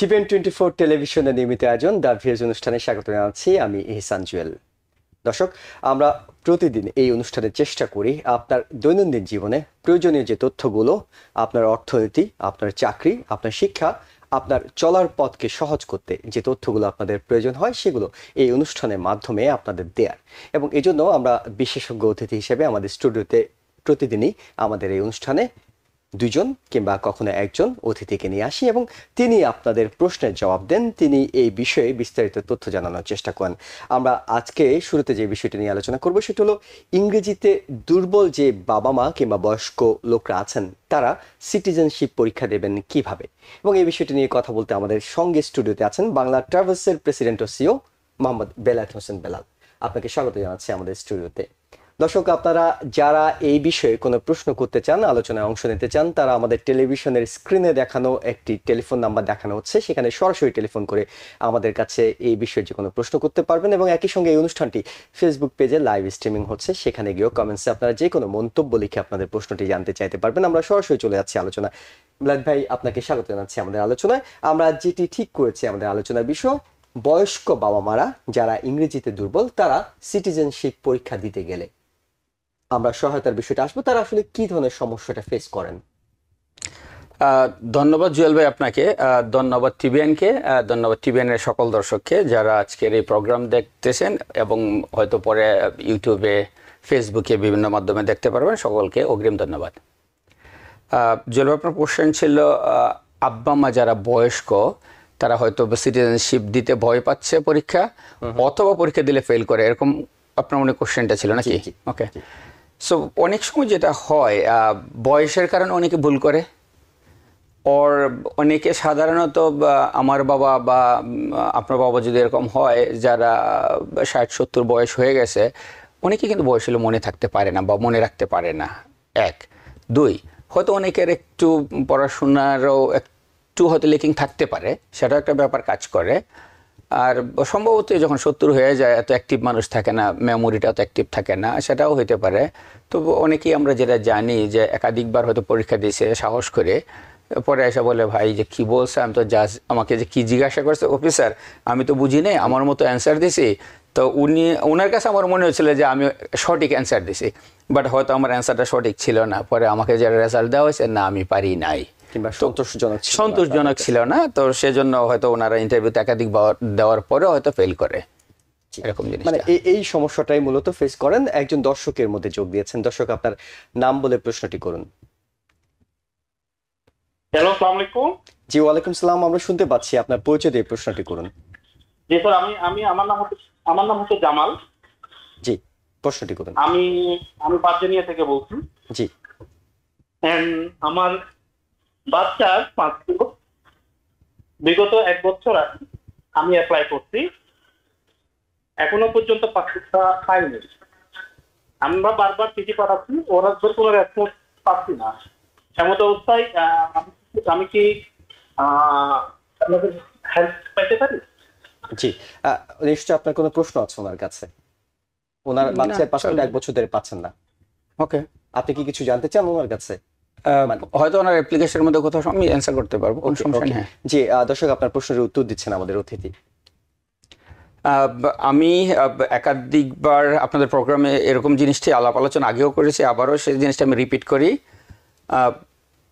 TVN24 টেলিভিশনের নিয়মিত আয়োজন দ্য ভিউজ অনুষ্ঠানে স্বাগত জানাচ্ছি আমি ইহসান জুয়েল। দর্শক, আমরা প্রতিদিন এই অনুষ্ঠানে চেষ্টা করি আপনার দৈনন্দিন জীবনে প্রয়োজনীয় যে তথ্যগুলো, আপনার অর্থনীতি, আপনার চাকরি, আপনার শিক্ষা, আপনার চলার পথকে সহজ করতে যে তথ্যগুলো আপনাদের প্রয়োজন হয় সেগুলো এই অনুষ্ঠানের মাধ্যমে আপনাদের দেয়ার। এবং এই জন্য আমরা বিশেষজ্ঞ অতিথি হিসেবে আমাদের স্টুডিওতে প্রতিদিনই আমাদের এই অনুষ্ঠানে দুজন কিংবা কখনো একজন অতিথিকে নিয়ে আসি এবং তিনি আপনাদের প্রশ্নের জবাব দেন, তিনি এই বিষয়ে বিস্তারিত তথ্য জানানোর চেষ্টা করেন। আমরা আজকে শুরুতে যে বিষয়টি নিয়ে আলোচনা করব সেটা হলো ইংরেজিতে দুর্বল যে বাবা মা কিংবা বয়স্ক লোকরা আছেন তারা সিটিজেনশিপ পরীক্ষা দেবেন কিভাবে, এবং এই বিষয়টি নিয়ে কথা বলতে আমাদের সঙ্গে স্টুডিওতে আছেন বাংলা ট্রাভেলসের প্রেসিডেন্ট ও সিও মোহাম্মদ বেলায়েত হোসেন বেলাল। আপনাকে স্বাগত জানাচ্ছি আমাদের স্টুডিওতে। দর্শক, আপনারা যারা এই বিষয়ে কোনো প্রশ্ন করতে চান, আলোচনায় অংশ নিতে চান, তারা আমাদের টেলিভিশনের স্ক্রিনে দেখানো একটি টেলিফোন নাম্বার দেখানো হচ্ছে, সেখানে সরাসরি টেলিফোন করে আমাদের কাছে এই বিষয়ে যে কোনো প্রশ্ন করতে পারবেন। এবং একই সঙ্গে এই অনুষ্ঠানটি ফেসবুক পেজে লাইভ স্ট্রিমিং হচ্ছে, সেখানে গিয়েও কমেন্টসে আপনারা যে কোনো মন্তব্য লিখে আপনাদের প্রশ্নটি জানতে চাইতে পারবেন। আমরা সরাসরি চলে যাচ্ছি আলোচনা। বেলায়েত ভাই, আপনাকে স্বাগত জানাচ্ছি আমাদের আলোচনায়। আমরা যেটি ঠিক করেছি আমাদের আলোচনার বিষয়, বয়স্ক বাবা মারা যারা ইংরেজিতে দুর্বল তারা সিটিজেনশিপ পরীক্ষা দিতে গেলে আমরা সহায়তার বিষয়টা আসবো, তারা আসলে কি ধরনের সমস্যাটা ফেস করেন। ধন্যবাদ জুয়েল ভাই আপনাকে, ধন্যবাদ টিভিএনকে, ধন্যবাদ টিভিএনের সকল দর্শককে যারা আজকের এই প্রোগ্রাম দেখতেছেন এবং হয়তো পরে ইউটিউবে, ফেসবুকে বিভিন্ন মাধ্যমে দেখতে পারবেন। সকলকে অগ্রিম ধন্যবাদ। জুয়েল ভাই, আপনার কোশ্চেন ছিল আব্বা মা যারা বয়স্ক তারা হয়তো সিটিজেনশিপ দিতে ভয় পাচ্ছে পরীক্ষা, অথবা পরীক্ষা দিলে ফেল করে, এরকম আপনার মনে কোশ্চেনটা ছিল নাকি? ওকে, সো অনেক সময় যেটা হয় বয়সের কারণে অনেকে ভুল করে, ওর অনেকে সাধারণত আমার বাবা বা আপনার বাবা যদি এরকম হয় যারা 60-70 বয়স হয়ে গেছে, অনেকে কিন্তু বয়স হলে মনে থাকতে পারে না বা মনে রাখতে পারে না। 1, 2, হয়তো অনেকের একটু পড়াশোনারও একটু হয়তো লেকিং থাকতে পারে, সেটাও একটা ব্যাপার কাজ করে। আর সম্ভবত যখন 70 হয়ে যায় এত অ্যাক্টিভ মানুষ থাকে না, মেমোরিটা এত অ্যাক্টিভ থাকে না, সেটাও হইতে পারে। তো অনেকেই আমরা যেটা জানি যে একাধিকবার হয়তো পরীক্ষা দিয়েছে সাহস করে, পরে এসে বলে ভাই যে কি বলছে, আমি তো জাজ আমাকে যে কি জিজ্ঞাসা করছে অফিসার আমি তো বুঝি নেই, আমার মতো অ্যান্সার দিছি। তো ওনার কাছে আমার মনে হয়েছিল যে আমি সঠিক অ্যান্সার দিছি, বাট হয়তো আমার অ্যান্সারটা সঠিক ছিল না। পরে আমাকে যে রেজাল্ট দেওয়া হয়েছে না আমি পারি নাই, সন্তোষজনক ছিল না। তো সেজন্য হয়তো ওনারা ইন্টারভিউতে একাধিক দেওয়ার পরে হয়তো ফেল করে, এরকম জিনিস। মানে এই সমস্যাটাই মূলত ফেস করেন। একজন দর্শকের মধ্যে যোগ দিয়েছেন। দর্শক, আপনার নাম বলে প্রশ্নটি করুন। হ্যালো, আসসালামু আলাইকুম। জি, ওয়ালাইকুম সালাম, আমরা শুনতে পাচ্ছি। আপনার পরিচয় দিয়ে প্রশ্নটি করুন। জি স্যার, আমার নাম হচ্ছে জামাল। জি, প্রশ্নটি করুন। আমি বার্জিনিয়া থেকে বলছি। জি। আমার বাচ্চার 5 কিলো বিগত 1 বছর আমি অ্যাপ্লাই করছি, এখনো পর্যন্ত পাসপোর্টটা পাইনি। আমরা বারবার চিঠি পাঠাচ্ছি, ওরা কোনো রেসপন্স পাচ্ছি না। এমন অবস্থায় আমি কি আপনাদের হেল্প পাইতে পারি? জি, নিশ্চয় আপনার কোনো প্রশ্ন আছে ওনার কাছে? ওনার বাচ্চার পাসপোর্ট 1 বছর ধরে পাচ্ছেন না। ওকে, আপনি কি কিছু জানতে চান ওনার কাছে? হয়তো ওনার অ্যাপ্লিকেশনের মধ্যে কোথাও আমি অ্যান্সার করতে পারবো, কোনো সমস্যা নেই। জি, দর্শক, আপনার প্রশ্নের উত্তর দিচ্ছেন আমাদের অতিথি। আমি একাধিকবার আপনাদের প্রোগ্রামে এরকম জিনিসটি আলাপ আলোচনা আগেও করেছি, আবারও সেই জিনিসটা আমি রিপিট করি।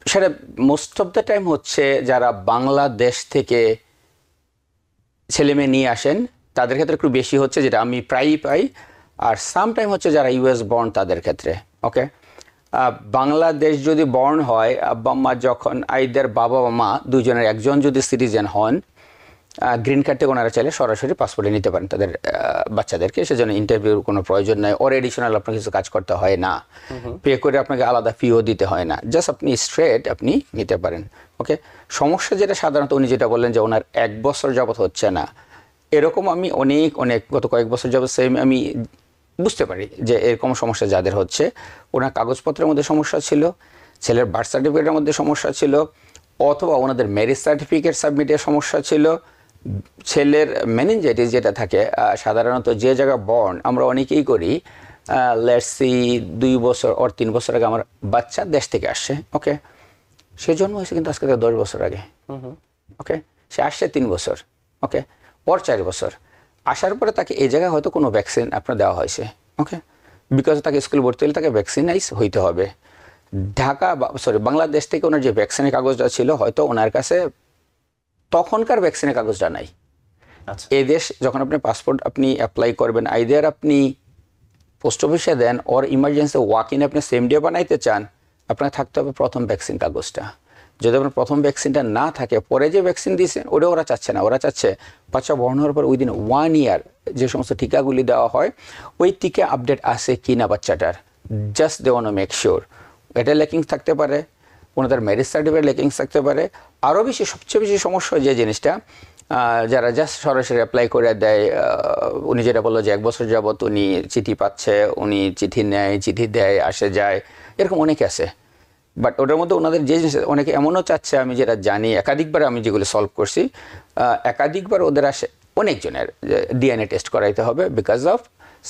সেটা মোস্ট অফ দ্য টাইম হচ্ছে যারা বাংলাদেশ থেকে ছেলে মেয়ে নিয়ে আসেন তাদের ক্ষেত্রে একটু বেশি হচ্ছে, যেটা আমি প্রায়ই পাই। আর সাম টাইম হচ্ছে যারা ইউএস বর্ন তাদের ক্ষেত্রে। ওকে, বাংলাদেশ যদি বর্ন হয়, আব্বা মা যখন আইদার বাবা বা মা দুজনের একজন যদি সিটিজেন হন, গ্রিন কার্ড থেকে ওনারা চাইলে সরাসরি পাসপোর্টে নিতে পারেন তাদের বাচ্চাদেরকে, সেজন্য ইন্টারভিউর কোনো প্রয়োজন নাই। ওর এডিশনাল আপনার কিছু কাজ করতে হয় না, পে করে আপনাকে আলাদা ফিও দিতে হয় না, জাস্ট আপনি স্ট্রেট আপনি নিতে পারেন। ওকে, সমস্যা যেটা সাধারণত উনি যেটা বললেন যে ওনার 1 বছর যাবত হচ্ছে না, এরকম আমি অনেক গত কয়েক বছর যাবত সেম আমি বুঝতে পারি যে এরকম সমস্যা যাদের হচ্ছে, ওনার কাগজপত্রের মধ্যে সমস্যা ছিল, ছেলের বার্থ সার্টিফিকেটের মধ্যে সমস্যা ছিল, অথবা ওনাদের ম্যারেজ সার্টিফিকেট সাবমিটের সমস্যা ছিল, ছেলের মেনিনজাইটিস যেটা থাকে সাধারণত যে জায়গায় বর্ন, আমরা অনেকেই করি লেটস সি 2 বছর আর 3 বছর আগে আমার বাচ্চা দেশ থেকে আসছে। ওকে, সে জন্ম হয়েছে কিন্তু আজকে 10 বছর আগে। ওকে, সে আসছে 3 বছর, ওকে, ওর 4 বছর আসার পরে তাকে এই জায়গায় হয়তো কোনো ভ্যাকসিন আপনার দেওয়া হয়েছে, ওকে, বিকজ তাকে স্কুল ভর্তি হলে তাকে ভ্যাকসিনাইজ হইতে হবে। বাংলাদেশ থেকে ওনার যে ভ্যাকসিনের কাগজটা ছিল হয়তো ওনার কাছে তখনকার ভ্যাকসিনের কাগজটা নাই। আচ্ছা, এই দেশ যখন আপনি পাসপোর্ট আপনি অ্যাপ্লাই করবেন, আইদার আপনি পোস্ট অফিসে দেন ওর ইমার্জেন্সি ওয়াক ইন আপনি সেম ডে বানাইতে চান, আপনার থাকতে হবে প্রথম ভ্যাকসিন কাগজটা। যদি আপনার প্রথম ভ্যাকসিনটা না থাকে, পরে যে ভ্যাকসিন দিয়েছেন ওটা ওরা চাচ্ছে না, ওরা চাচ্ছে বাচ্চা বড় হওয়ার পর উইদিন 1 ইয়ার যে সমস্ত টিকাগুলি দেওয়া হয় ওই টিকা আপডেট আছে কি না বাচ্চাটার, just they want to make sure. এটা লেকিংস থাকতে পারে, ওনাদের ম্যারেজ সার্টিফিকেট লেকিংস থাকতে পারে। আরও বেশি সবচেয়ে বেশি সমস্যা যে জিনিসটা যারা জাস্ট সরাসরি অ্যাপ্লাই করে দেয়, উনি যেটা বললো যে 1 বছর যাবত উনি চিঠি পাচ্ছে, উনি চিঠি নেয়, চিঠি দেয়, আসে যায়, এরকম অনেকে আছে। বাট ওটার মধ্যে ওনাদের যে জিনিস অনেকে এমনও চাচ্ছে, আমি যেটা জানি একাধিকবার আমি যেগুলো সলভ করছি, একাধিকবার ওদের আসে অনেকজনের ডিএনএ টেস্ট করাইতে হবে, বিকজ অফ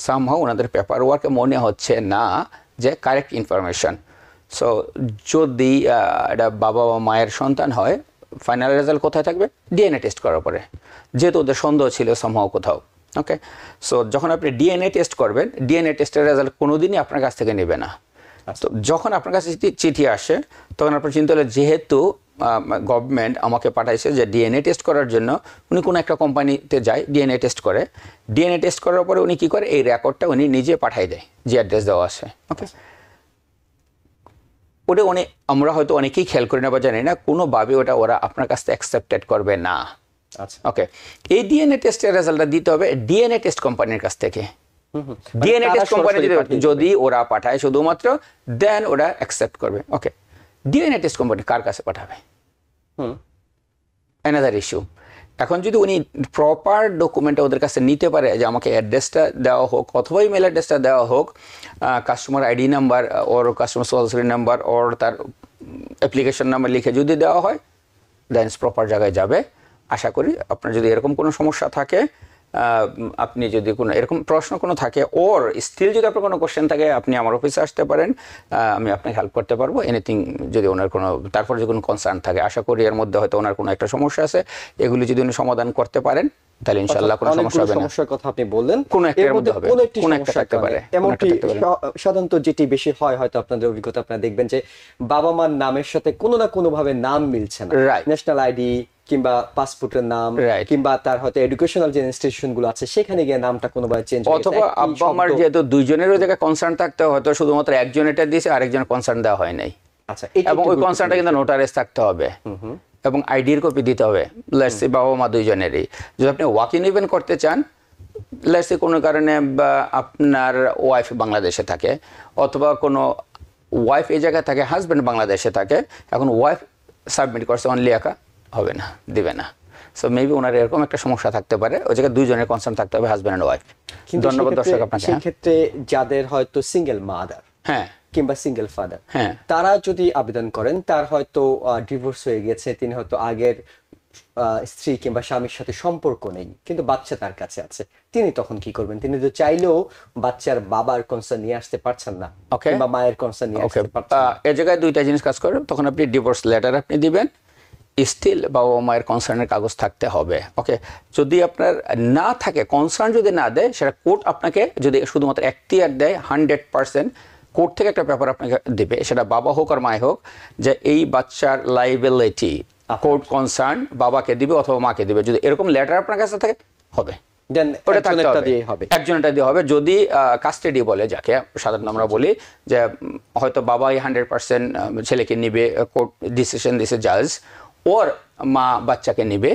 সামহাউ ওনাদের পেপার ওয়ার্কে মনে হচ্ছে না যে কারেক্ট ইনফরমেশন। সো যদি এটা বাবা বা মায়ের সন্তান হয়, ফাইনাল রেজাল্ট কোথায় থাকবে? ডিএনএ টেস্ট করার পরে, যেহেতু ওদের সন্দেহ ছিল সামহাউ কোথাও, ওকে। সো যখন আপনি ডিএনএ টেস্ট করবেন, ডিএনএ টেস্টের রেজাল্ট কোনোদিনই আপনার কাছ থেকে নেবে না। তো যখন আপনার কাছে চিঠি আসে তখন আপনার চিন্তা হলো যেহেতু গভর্নমেন্ট আমাকে পাঠাইছে যে ডিএনএ টেস্ট করার জন্য, উনি কোনো একটা কোম্পানিতে যায়, ডিএনএ টেস্ট করে, ডিএনএ টেস্ট করার পরে উনি কী করে এই রেকর্ডটা উনি নিজে পাঠাই দেয় যে অ্যাড্রেস দেওয়া আছে, ওকে। ওটা আমরা হয়তো অনেকেই খেয়াল করি না বা জানি না, কোনোভাবে ওটা ওরা আপনার কাছ থেকে অ্যাকসেপ্টেড করবে না, আচ্ছা, ওকে। এই ডিএনএ টেস্টের রেজাল্টটা দিতে হবে ডিএনএ টেস্ট কোম্পানির কাছ থেকে। ডিএনএ টেস্ট কোম্পানি যদি ওরা পাঠায় শুধুমাত্র, দেন ওরা অ্যাকসেপ্ট করবে, ওকে। ডিএনএ টেস্ট কোম্পানি কার কাছে পাঠাবে? Another issue. এখন যদি উনি প্রপার ডকুমেন্টটা ওদের কাছে নিতে পারে যে আমাকে অ্যাড্রেসটা দেওয়া হোক অথবা ইমেল অ্যাড্রেসটা দেওয়া হোক, কাস্টমার আইডি নাম্বার ওর কাস্টমার সোশ্যাল নাম্বার ওর তার অ্যাপ্লিকেশন নাম্বার লিখে যদি দেওয়া হয়, দেন প্রপার জায়গায় যাবে। আশা করি আপনার যদি এরকম কোনো সমস্যা থাকে, আপনি যদি কোনো এরকম প্রশ্ন কোনো থাকে, ওর স্টিল যদি আপনার কোনো কোশ্চেন থাকে, আপনি আমার অফিসে আসতে পারেন, আমি আপনাকে হেল্প করতে পারবো। এনিথিং যদি ওনার কোনো তারপর যদি কোনো কনসার্ন থাকে, আশা করি এর মধ্যে হয়তো ওনার কোনো একটা সমস্যা আছে, এগুলি যদি উনি সমাধান করতে পারেন তাহলে ইনশাআল্লাহ কোনো সমস্যা হবে না। সমস্যার কথা আপনি বললেন, কোনো একটার মধ্যে হবে, কোনো একটা থাকতে পারে। এমনকি সাধারণত যেটি বেশি হয়, হয়তো আপনাদের অভিজ্ঞতা আপনারা দেখবেন যে বাবা মার নামের সাথে কোনো না কোনো ভাবে নাম মিলছে না, ন্যাশনাল আইডি কিংবা পাসপোর্টের নাম কিংবা তার হয়তো এডুকেশনাল যে ইনস্টিটিউশন গুলো আছে সেখানে গিয়ে নামটা কোনোভাবে চেঞ্জ হয়ে গেছে, অথবা আব্বা আমার যেহেতু দুইজনেরও জায়গায় কনসার্ন থাকতে হয়তো শুধুমাত্র একজন এটা দিয়েছে, আরেকজন কনসার্ন দেওয়া হয় নাই। আচ্ছা, এবং ওই কনসার্নটা কিন্তু নোটারাইজ থাকতে হবে এবং আইডির কপি দিতে হবে, লেটস সে বাবা মা দুইজনেরই। যদি আপনি ওয়াক ইন ইভেন্ট করতে চান, লেটস সে কোনো কারণে আপনার ওয়াইফ বাংলাদেশে থাকে অথবা কোনো ওয়াইফ এই জায়গায় থাকে, হাজব্যান্ড বাংলাদেশে থাকে, এখন ওয়াইফ সাবমিট করছে অনলি একা, হবে না, দিবে না। সো মেবি ওনার এরকম একটা সমস্যা থাকতে পারে, ওই জায়গায় দুইজনের কনসার্ন থাকতে হবে, হাজব্যান্ড অ্যান্ড ওয়াইফ। ধন্যবাদ দর্শক আপনাকে। সেই ক্ষেত্রে যাদের হয়তো সিঙ্গেল মাদার, হ্যাঁ, কিংবা সিঙ্গেল ফাদার, হ্যাঁ, তারা যদি আবেদন করেন, তার হয়তো ডিভোর্স হয়ে গেছে, তিনি হয়তো আগের স্ত্রী কিংবা স্বামীর সাথে সম্পর্ক নেই, কিন্তু বাচ্চা তার কাছে আছে, তিনি তখন কি করবেন? তিনি তো চাইলেও বাচ্চার বাবার কনসার্ন নিয়ে আসতে পারছেন না কিংবা মায়ের কনসার্ন নিয়ে আসতে পারছেন না। এই জায়গায় দুইটা জিনিস কাজ করে, তখন আপনি ডিভোর্স লেটার আপনি দিবেন, স্টিল বাবা মায়ের কনসার্নের কাগজ থাকতে হবে, ওকে। যদি আপনার না থাকে, কনসার্ন যদি না দেয়, সেটা কোর্ট আপনাকে যদি শুধুমাত্র এখতিয়ার দেয় 100%, কোর্ট থেকে একটা পেপার আপনাকে দেবে, সেটা বাবা হোক আর মায় হোক, যে এই বাচ্চার লাইবিলিটি কোর্ট কনসার্ন বাবাকে দিবে অথবা মাকে দিবে। যদি এরকম লেটার আপনার কাছে থাকে, হবে, একজনটা দিয়ে হবে। যদি কাস্টাডি বলে, যাকে সাধারণত আমরা বলি যে হয়তো বাবাই 100% ছেলেকে নিবে, কোর্ট ডিসিশন দিছে জাজ, ওর মা বাচ্চাকে নিবে,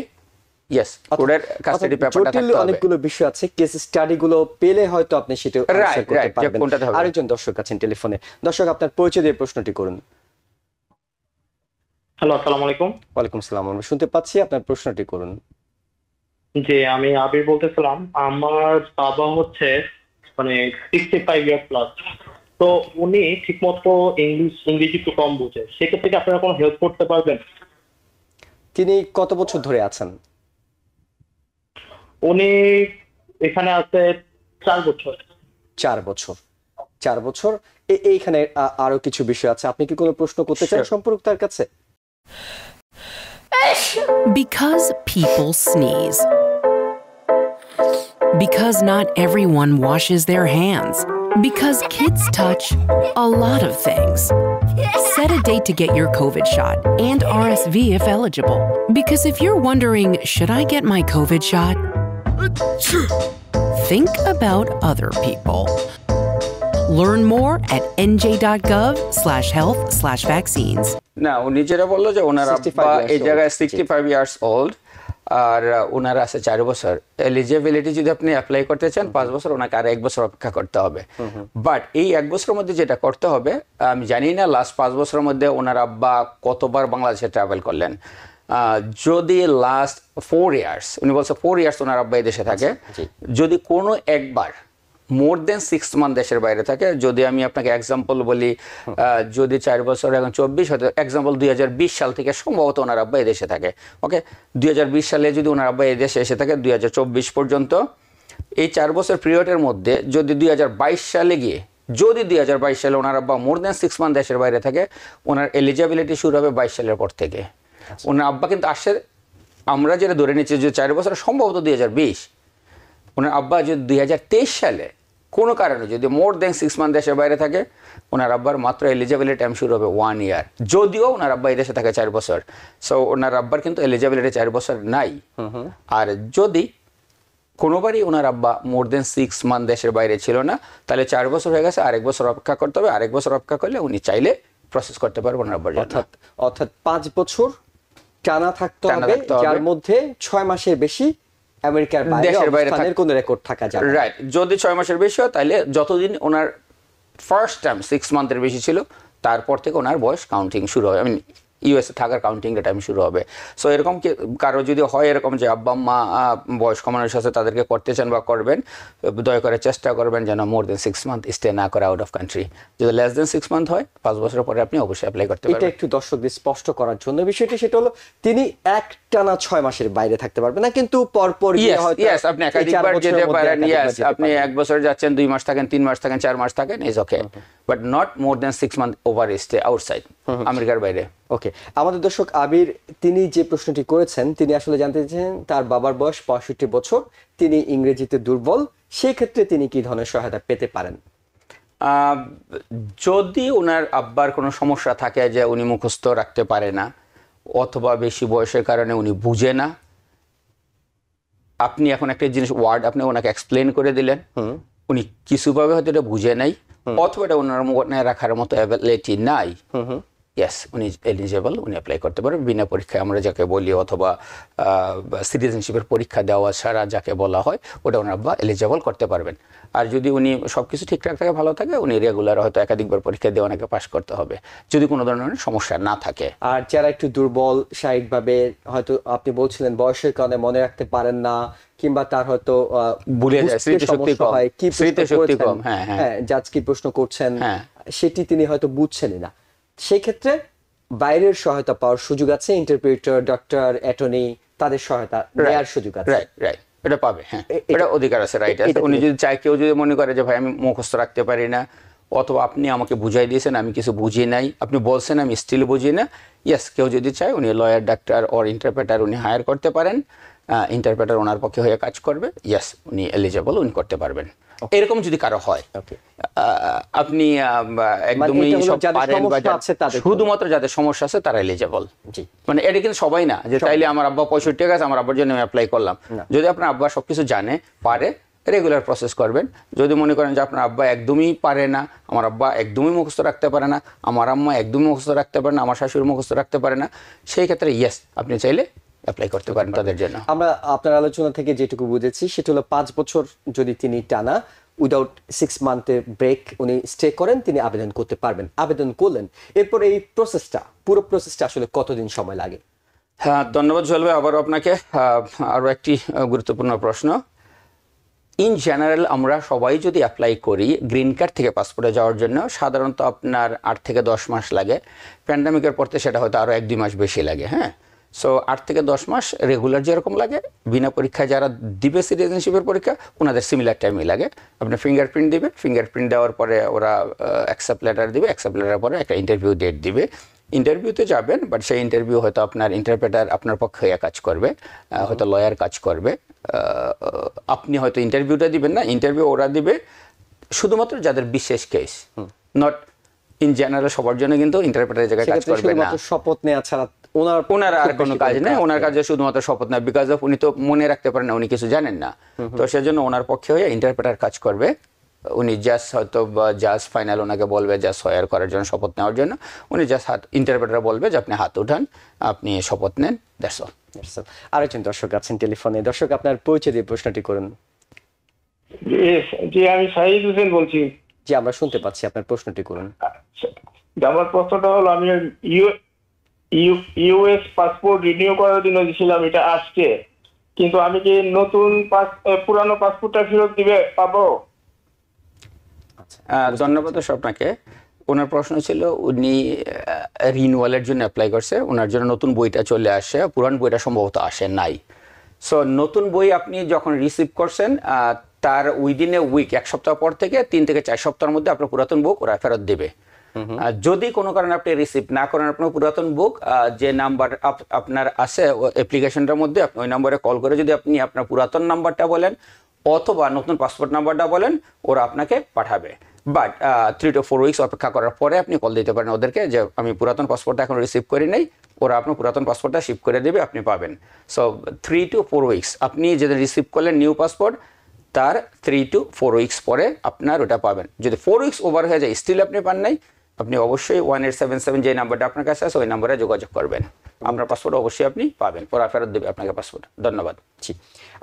ইয়েস, কোর্টের কাস্টাডি পেপারটা থাকতে হবে। অনেকগুলো বিষয় আছে, কেস স্টাডি গুলো পেলে হয়তো আপনি সেটা আনসার করতে পারবেন। আরেকজন দর্শক আছেন টেলিফোনে। দর্শক, আপনার পরিচয় দিয়ে প্রশ্নটি করুন। হ্যালো, আসসালামু আলাইকুম। ওয়ালাইকুম আসসালাম, আমরা শুনতে পাচ্ছি, আপনার প্রশ্নটি করুন। জি, আমি আবির বলতেছিলাম। আমার বাবা হচ্ছে মানে 65 ইয়ার প্লাস, তো উনি ঠিকমতো ইংরেজি একটু কম বুঝে, সেক্ষেত্রে কি আপনারা কোনো হেল্প করতে পারবেন? তিনি কত বছর ধরে আছেন? উনি এখানে আছে 4 বছর। 4 বছর, 4 বছর। এইখানে আরো কিছু বিষয় আছে, আপনি কি কোনো প্রশ্ন করতে চান সম্পর্ক তার কাছে? Because people sneeze. Because not everyone washes their hands. Because kids touch a lot of things. Set a date to get your COVID shot and RSV if eligible. Because if you're wondering, should I get my COVID shot? Think about other people. Learn more at nj.gov/health/vaccines. না, উনি যেটা বললো যে ওনার 65 আব্বা years এই old, জায়গায় জি। 65 years old are ওনার আছে 4 বছর এলিজিবিলিটি। যদি আপনি অ্যাপ্লাই করতে চান 5 বছর, ওনাকে আর 1 বছর অপেক্ষা করতে হবে। বাট এই 1 বছরের মধ্যে যেটা করতে হবে, আমি জানি না লাস্ট 5 বছরের মধ্যে ওনার আব্বা কতবার বাংলাদেশে ট্রাভেল করলেন। যদি লাস্ট 4 ইয়ার্স, উনি বলছে 4 ইয়ার্স ওনার আব্বা এই দেশে থাকে, যদি কোনো একবার মোর দেন 6 মান্থ দেশের বাইরে থাকে, যদি আমি আপনাকে এক্সাম্পল বলি, যদি 4 বছর এখন 24 হয়তো এক্সাম্পল 2020 সাল থেকে সম্ভবত ওনার আব্বা এই দেশে থাকে। ওকে, 2020 সালে যদি ওনার আব্বা এই দেশে এসে থাকে 2024 পর্যন্ত, এই 4 বছর পিরিয়ডের মধ্যে যদি 2022 সালে গিয়ে যদি 2022 সালে ওনার আব্বা মোর দেন 6 মান্থ দেশের বাইরে থাকে, ওনার এলিজিবিলিটি শুরু হবে 22 সালের পর থেকে। ওনার আব্বা কিন্তু আসে, আমরা যেটা ধরে নিচ্ছি যে 4 বছর সম্ভবত 2020, ওনার আব্বা যদি 2023 সালে কোনো কারণে যদি মোর দেন 6 মান্থ দেশের বাইরে থাকে, ওনার আব্বার মাত্র এলিজিবিলিটি টাইম শুরু হবে 1 ইয়ার। যদিও ওনার আব্বা এই দেশে থাকে 4 বছর, সো ওনার আব্বার কিন্তু এলিজিবিলিটি 4 বছর নাই। আর যদি কোনোবারই ওনার আব্বা মোর দেন 6 মান্থ দেশের বাইরে ছিল না, তাহলে 4 বছর হয়ে গেছে, আরেক বছর অপেক্ষা করতে হবে। আরেক বছর অপেক্ষা করলে উনি চাইলে প্রসেস করতে পারবেন ওনার আব্বার জন্য। অর্থাৎ 5 বছর টানা থাকতে হবে, যার মধ্যে 6 মাসের বেশি আমেরিকার দেশের বাইরে অবস্থানের কোনো রেকর্ড থাকা যাবে। রাইট, যদি 6 মাসের বেশি হয় তাহলে যতদিন ওনার ফার্স্ট টাইম 6 মান্থের বেশি ছিল, তারপর থেকে ওনার বয়স কাউন্টিং শুরু হবে, ইউএসএ থাকার কাউন্টিংটা টাইম শুরু হবে। সো এরকম কারো যদি হয় এরকম যে আব্বা মা বয়স্ক মানুষ আছে তাদেরকে করতে চান বা করবেন, দয়া করে চেষ্টা করবেন যেন মোর দেন 6 মান্থ স্টে না করে আউট অফ কান্ট্রি। যদি লেস দেন 6 মান্থ হয়, 5 বছরের পরে আপনি অবশ্যই অ্যাপ্লাই করতে এটা পারবেন। একটু দর্শকদের স্পষ্ট করার জন্য বিষয়টি, সেটা হলো তিনি একটানা 6 মাসের বাইরে থাকতে পারবেন না, কিন্তু পরপর গিয়ে হয়তো আপনি একাধিকবার যেতে পারেন। আপনি 1 বছর যাচ্ছেন, 2 মাস থাকেন, 3 মাস থাকেন, 4 মাস থাকেন, is okay, but not more than 6 month over stay outside আমেরিকার বাইরে। ওকে, আমাদের দর্শক আবির তিনি যে প্রশ্নটি করেছেন, তিনি আসলে জানতে চাইছেন তার বাবার বয়স 65 বছর, তিনি ইংরেজিতে দুর্বল, সেই ক্ষেত্রে তিনি কি ধরনের সহায়তা পেতে পারেন? যদি ওনার আব্বার কোনো সমস্যা থাকে যে উনি মুখস্থ রাখতে পারে না, অথবা বেশি বয়সের কারণে উনি বুঝে না, আপনি এখন একটা জিনিস ওয়ার্ড আপনি ওনাকে এক্সপ্লেন করে দিলেন, উনি কিছুভাবে হয়তো এটা বুঝে নাই, অথবা এটা ওনার মনে রাখার মতো অ্যাবিলিটি নাই, ইয়েস উনি এলিজিবল, উনি অ্যাপ্লাই করতে পারবেন বিনা পরীক্ষায় আমরা যাকে বলি, অথবা সিটিজেনশিপের পরীক্ষা দেওয়া ছাড়া যাকে বলা হয়, ওটা ওনার আব্বা এলিজিবল করতে পারবেন। আর যদি উনি সবকিছু ঠিকঠাক থাকে, ভালো থাকে, উনি রেগুলার হয়তো একাধিকবার পরীক্ষা দিয়ে ওনাকে পাস করতে হবে, যদি কোনো ধরনের সমস্যা না থাকে। আর যারা একটু দুর্বল শারীরিকভাবে, হয়তো আপনি বলছিলেন বয়সের কারণে মনে রাখতে পারেন না, কিংবা তার হয়তো ভুলে যায়, স্মৃতিশক্তি কম, স্মৃতিশক্তি কম, হ্যাঁ জাজ কি প্রশ্ন করছেন সেটি তিনি হয়তো বুঝছেনই না, সেই ক্ষেত্রে বাইরের সহায়তা পাওয়ার সুযোগ আছে, ইন্টারপ্রেটার, ডক্টর, অ্যাটর্নি, তাদের সহায়তা নেওয়ার সুযোগ আছে। রাইট রাইট, এটা পাবে, হ্যাঁ এটা অধিকার আছে, রাইট আছে। উনি যদি চায়, কেউ যদি মনে করে যে ভাই আমি মুখস্থ রাখতে পারি না, অথবা আপনি আমাকে বুঝাই দিয়েছেন আমি কিছু বুঝি নাই, আপনি বলছেন আমি স্টিল বুঝি না, ইয়েস কেউ যদি চায় উনি লয়ার, ডাক্তার অর ইন্টারপ্রেটার উনি হায়ার করতে পারেন, ইন্টারপ্রেটার ওনার পক্ষে হয়ে কাজ করবে, ইয়েস উনি এলিজিবল, উনি করতে পারবেন। এরকম যদি কারো হয়, আপনি একদমই সব পারেন বা শুধুমাত্র যাদের সমস্যা আছে তারা এলিজিবল, মানে এটা কিন্তু সবাই না যে তাইলে আমার আব্বা 65 গেছে আমার আব্বার জন্য আমি অ্যাপ্লাই করলাম। যদি আপনার আব্বা সবকিছু জানে, পারে, রেগুলার প্রসেস করবেন। যদি মনে করেন যে আপনার আব্বা একদমই পারে না, আমার আব্বা একদমই মুখস্থ রাখতে পারে না, আমার আম্মা একদমই মুখস্থ রাখতে পারে না, আমার শাশুড়ি মুখস্থ রাখতে পারে না, সেই ক্ষেত্রে ইয়েস আপনি চাইলে অ্যাপ্লাই করতে পারেন তাদের জন্য। আমরা আপনার আলোচনা থেকে যেটুকু বুঝেছি সেটা হলো 5 বছর যদি তিনি টানা উইদাউট 6 মান্থের ব্রেক উনি স্টে করেন, তিনি আবেদন করতে পারবেন। আবেদন করলেন, এরপর এই প্রসেসটা, পুরো প্রসেসটা আসলে কতদিন সময় লাগে? হ্যাঁ, ধন্যবাদ জুয়েল ভাই আবারও আপনাকে। আরও একটি গুরুত্বপূর্ণ প্রশ্ন, ইন জেনারেল আমরা সবাই যদি অ্যাপ্লাই করি গ্রিন কার্ড থেকে পাসপোর্টে যাওয়ার জন্য, সাধারণত আপনার 8 থেকে 10 মাস লাগে। প্যান্ডামিকের পরতে সেটা হয়তো আরও 1-2 মাস বেশি লাগে। হ্যাঁ, সো 8 থেকে 10 মাস রেগুলার যেরকম লাগে, বিনা পরীক্ষায় যারা দিবে সিটিজেনশিপের পরীক্ষা ওনাদের সিমিলার টাইমই লাগে। আপনি ফিঙ্গারপ্রিন্ট দিবে, ফিঙ্গারপ্রিন্ট দেওয়ার পরে ওরা অ্যাকসেপ্ট লেটার দিবে, অ্যাকসেপ্ট লেটার পরে একটা ইন্টারভিউ ডেট দিবে। ইন্টারভিউতে যাবেন, বাট সেই ইন্টারভিউ হয়তো আপনার ইন্টারপ্রেটার আপনার পক্ষে হয়ে কাজ করবে, হয়তো লয়ার কাজ করবে। আপনি হয়তো ইন্টারভিউটা দিবেন না, ইন্টারভিউ ওরা দিবে শুধুমাত্র যাদের বিশেষ কেস, নট ইন জেনারেল সবার জন্য কিন্তু ইন্টারপ্রেটারের জায়গায় কাজ করবে না। শপথ নেওয়া ছাড়া ওনার আর কোনো কাজ নেই, ওনার কাজে শুধুমাত্র শপথ না, বিকজ অফ উনি তো মনে রাখতে পারেন না, উনি কিছু জানেন না, তো সেজন্য ওনার পক্ষে হয়ে ইন্টারপ্রেটার কাজ করবে। উনি জাস্ট হয়তো জাস্ট ফাইনাল ওনাকে বলবে জাস্ট সয়ার করার জন্য, শপথ নেওয়ার জন্য, উনি জাস্ট ইন্টারপ্রেটার বলবে যে আপনি হাত উঠান, আপনি শপথ নেন, দ্যাটস অল। আরেকজন দর্শক আছেন টেলিফোনে। দর্শক, আপনার পরিচয় দিয়ে প্রশ্নটি করুন। জি, আমি শাহিদ হোসেন বলছি। জি, আমরা শুনতে পাচ্ছি, আপনার প্রশ্নটি করুন। আমার প্রশ্নটা হলো, আমি ইউএস পাসপোর্ট রিনিউ করার জন্য দিয়েছিলাম, এটা আসছে, কিন্তু আমি কি নতুন পুরানো পাসপোর্টটা ফেরত পাবো? ধন্যবাদ আপনাকে। ওনার প্রশ্ন ছিল উনি রিনিউয়ালের জন্য অ্যাপ্লাই করছে, ওনার জন্য নতুন বইটা চলে আসে, পুরান বইটা সম্ভবত আসে নাই। সো নতুন বই আপনি যখন রিসিভ করছেন তার উইদিন এ উইক, এক সপ্তাহ পর থেকে 3 থেকে 4 সপ্তাহের মধ্যে আপনার পুরাতন বুক ওরা ফেরত দেবে। যদি কোনো কারণে আপনি রিসিভ না করেন আপনার পুরাতন বুক, যে নাম্বার আপনার আছে অ্যাপ্লিকেশনটার মধ্যে, আপনি ওই নম্বরে কল করে যদি আপনি আপনার পুরাতন নাম্বারটা বলেন অথবা নতুন পাসপোর্ট নাম্বারটা বলেন, ওরা আপনাকে পাঠাবে। বাট 3 to 4 উইকস অপেক্ষা করার পরে আপনি কল দিতে পারেন ওদেরকে যে আমি পুরাতন পাসপোর্টটা এখন রিসিভ করি নাই, ওরা আপনার পুরাতন পাসপোর্টটা শিপ করে দেবে, আপনি পাবেন। সো 3 to 4 উইকস, আপনি যেদিন রিসিভ করলেন নিউ পাসপোর্ট তার 3 to 4 উইকস পরে আপনার ওটা পাবেন। যদি 4 উইকস ওভার হয়ে যায় স্টিল আপনি পান নাই, আপনি অবশ্যই 1877 যে নাম্বারটা আপনার কাছে আছে ওই নাম্বারে যোগাযোগ করবেন, আপনার পাসপোর্ট অবশ্যই আপনি পাবেন, ওরা ফেরত দেবে আপনাকে পাসপোর্ট। ধন্যবাদ। জি,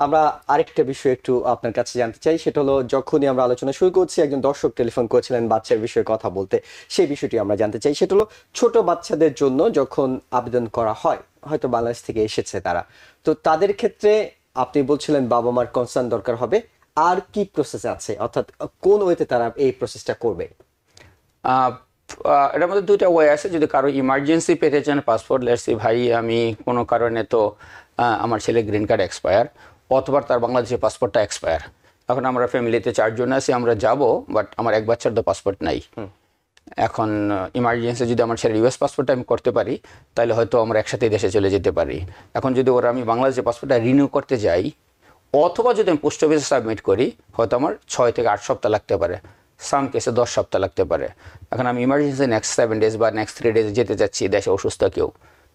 আমরা আরেকটা বিষয় একটু আপনার কাছে জানতে চাই, সেটা হলো যখনই আমরা আলোচনা শুরু করছি একজন দর্শক টেলিফোন করেছিলেন বাচ্চার বিষয়ে কথা বলতে, সেই বিষয়টি আমরা জানতে চাই। সেটা হলো ছোট বাচ্চাদের জন্য যখন আবেদন করা হয়, হয়তো বাংলাদেশ থেকে এসেছে তারা, তো তাদের ক্ষেত্রে আপনি বলছিলেন বাবা মার কনসার্ন দরকার হবে, আর কি প্রসেস আছে, অর্থাৎ কোন ওয়েতে তারা এই প্রসেসটা করবে? এটার মধ্যে 2টা ওয়ে আছে। যদি কারো ইমার্জেন্সি পেতে চান পাসপোর্ট, লেটস সে ভাই আমি কোনো কারণে তো আমার ছেলে গ্রিন কার্ড এক্সপায়ার, অথবা তার বাংলাদেশের পাসপোর্টটা এক্সপায়ার, এখন আমরা ফ্যামিলিতে 4 জন আছি, আমরা যাব, বাট আমার এক বাচ্চার তো পাসপোর্ট নাই। এখন ইমার্জেন্সি যদি আমার ছেলের ইউএস পাসপোর্টটা আমি করতে পারি, তাহলে হয়তো আমরা একসাথেই দেশে চলে যেতে পারি। এখন যদি ওরা আমি বাংলাদেশের পাসপোর্টটা রিনিউ করতে যাই, অথবা যদি আমি পোস্ট অফিসে সাবমিট করি, হয়তো আমার 6 থেকে 8 সপ্তাহ লাগতে পারে, সাম কেসে 10 সপ্তাহ লাগতে পারে। এখন আমি ইমার্জেন্সি নেক্সট 7 ডেজ বা নেক্সট 3 ডেজ যেতে চাচ্ছি দেশে, অসুস্থ কেউ,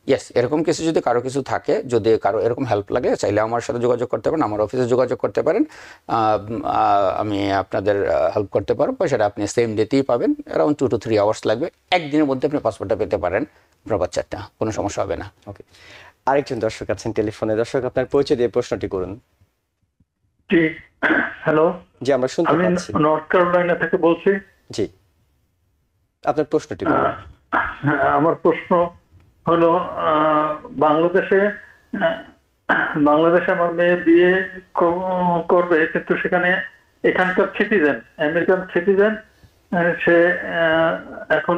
ইয়েস, এরকম কিছু যদি কারো কিছু থাকে, যদি কারো এরকম হেল্প লাগে, চাইলে আমার সাথে যোগাযোগ করতে পারেন, আমার অফিসে যোগাযোগ করতে পারেন, আমি আপনাদের হেল্প করতে পারবো। সেটা আপনি সেম ডেতেই পাবেন, অ্যারাউন্ড 2 to 3 আওয়ার্স লাগবে, একদিনের মধ্যে আপনি পাসপোর্টটা পেতে পারেন আপনার বাচ্চাটা, কোনো সমস্যা হবে না। ওকে, আরেকজন দর্শক আছেন টেলিফোনে। দর্শক, আপনার পরিচয় দিয়ে প্রশ্নটি করুন। জি, হ্যালো। জি, আমরা শুনতে আমি পাচ্ছি। নর্থ ক্যারোলাইনা থেকে বলছি। জি, আপনার প্রশ্নটি করুন। আমার প্রশ্ন হলো, বাংলাদেশে আমার মেয়ে বিয়ে করবে, কিন্তু সেখানে এখানকার সিটিজেন, আমেরিকান সিটিজেন, সে এখন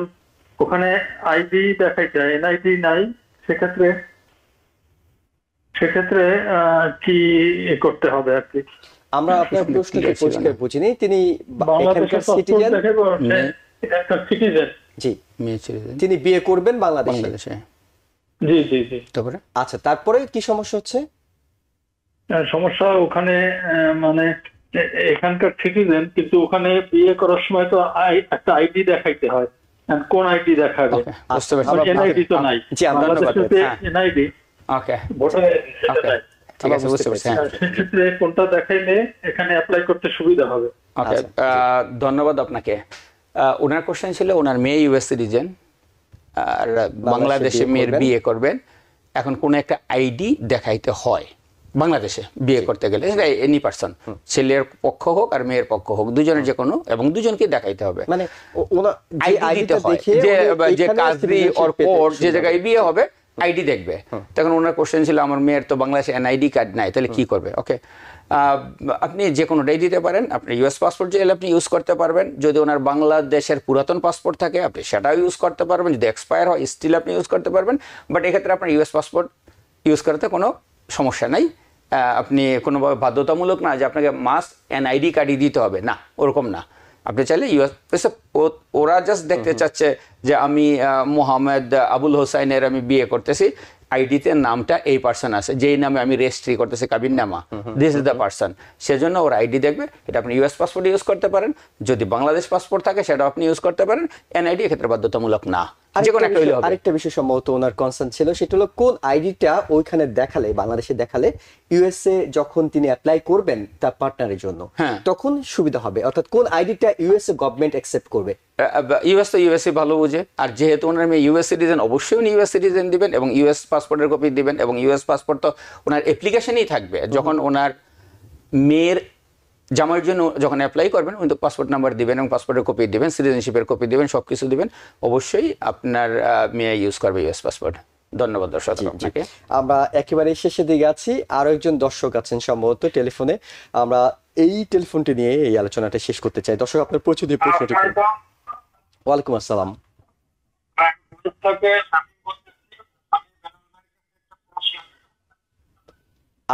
ওখানে আইডি দেখাইতে হয়, এনআইডি নাই, সেক্ষেত্রে কি করতে হবে আর কি? আমরা আপনার প্রশ্নটি পরিষ্কার বুঝিনি। তিনি বাংলাদেশের সিটিজেন, সিটিজেন, জি, তিনি বিয়ে করবেন বাংলাদেশে। জি জি জি। তারপরে আচ্ছা, তারপরে কি সমস্যা হচ্ছে? সমস্যা ওখানে মানে এখানকার সিটিজেন, কিন্তু ওখানে বিয়ে করার সময় তো একটা আইডি দেখাইতে হয়, কোন আইডি দেখাবে? এনআইডি তো নাই, এনআইডি, ওকে, ভোটার ঠিক আছে, বুঝতে পারছি। সেক্ষেত্রে কোনটা দেখাইলে এখানে অ্যাপ্লাই করতে সুবিধা হবে? ওকে, ধন্যবাদ আপনাকে। ওনার কোশ্চেন ছিল ওনার মেয়ে ইউএস সিটিজেন আর বাংলাদেশে মেয়ের বিয়ে করবেন, এখন কোন একটা আইডি দেখাইতে হয় বাংলাদেশে বিয়ে করতে গেলে, এনি পারসন, ছেলের পক্ষ হোক আর মেয়ের পক্ষ হোক, দুজনের যে কোনো, এবং দুজনকে দেখাইতে হবে, মানে আইডি দিতে হয়, যে কাজী অর কোর্ট যে জায়গায় বিয়ে হবে আইডি দেখবে। তখন ওনার কোশ্চেন ছিল আমার মেয়ের তো বাংলাদেশে এনআইডি কার্ড নাই, তাহলে কি করবে? ওকে, আপনি যে কোনোটাই দিতে পারেন, আপনি ইউএস পাসপোর্ট চাইলে আপনি ইউজ করতে পারবেন, যদি ওনার বাংলাদেশের পুরাতন পাসপোর্ট থাকে আপনি সেটাও ইউজ করতে পারবেন, যদি এক্সপায়ার হয় স্টিল আপনি ইউজ করতে পারবেন, বাট এক্ষেত্রে আপনার ইউএস পাসপোর্ট ইউজ করতে কোনো সমস্যা নাই। আপনি কোনোভাবে বাধ্যতামূলক না যে আপনাকে মাস্ট এনআইডি কার্ডই দিতে হবে, না, ওরকম না। আপনি চাইলে ইউএস, ওরা জাস্ট দেখতে চাচ্ছে যে আমি মোহাম্মদ আবুল হোসাইনের আমি বিয়ে করতেছি, আইডিতে নামটা এই পার্সন আছে, যেই নামে আমি রেজিস্ট্রি করতেছি কাবিন নামা, দিস ইজ দ্য পার্সন, সেজন্য ওর আইডি দেখবে। এটা আপনি ইউএস পাসপোর্ট ইউজ করতে পারেন, যদি বাংলাদেশ পাসপোর্ট থাকে সেটা আপনি ইউজ করতে পারেন। এনআইডি এক্ষেত্রে বাধ্যতামূলক না, যে কোনো একটা হইলে হবে। আরেকটা বিষয় সম্ভবত ওনার কনসার্ন ছিল, সেটা হলো কোন আইডিটা ওইখানে দেখালে, বাংলাদেশে দেখালে ইউএসএ যখন তিনি অ্যাপ্লাই করবেন তার পার্টনারের জন্য, তখন সুবিধা হবে, অর্থাৎ কোন আইডিটা ইউএসএ গভর্নমেন্ট অ্যাকসেপ্ট করবে। ইউএস তো ইউএসএ ভালো বুঝে, আর যেহেতু ওনার মেয়ে ইউএস সিটিজেন, অবশ্যই উনি ইউএস সিটিজেন দিবেন এবং ইউএস পাসপোর্টের কপি দিবেন, এবং ইউএস পাসপোর্ট তো ওনার অ্যাপ্লিকেশনেই থাকবে। যখন ওনার মেয়ের জামাইয়ের জন্য যখন অ্যাপ্লাই করবেন, উনি তো পাসপোর্ট নাম্বার দিবেন এবং পাসপোর্টের কপি দিবেন, সিটিজেনশিপের কপি দিবেন, সব কিছু দিবেন। অবশ্যই আপনার মেয়ে ইউজ করবে ইউএস পাসপোর্ট। ধন্যবাদ দর্শক আপনাকে। আমরা একেবারে শেষের দিকে আছি, আরো একজন দর্শক আছেন সম্ভবত টেলিফোনে, আমরা এই টেলিফোনটি নিয়ে এই আলোচনাটা শেষ করতে চাই। দর্শক আপনার প্রচুর প্রশ্নটি। ওয়ালাইকুম আসসালাম।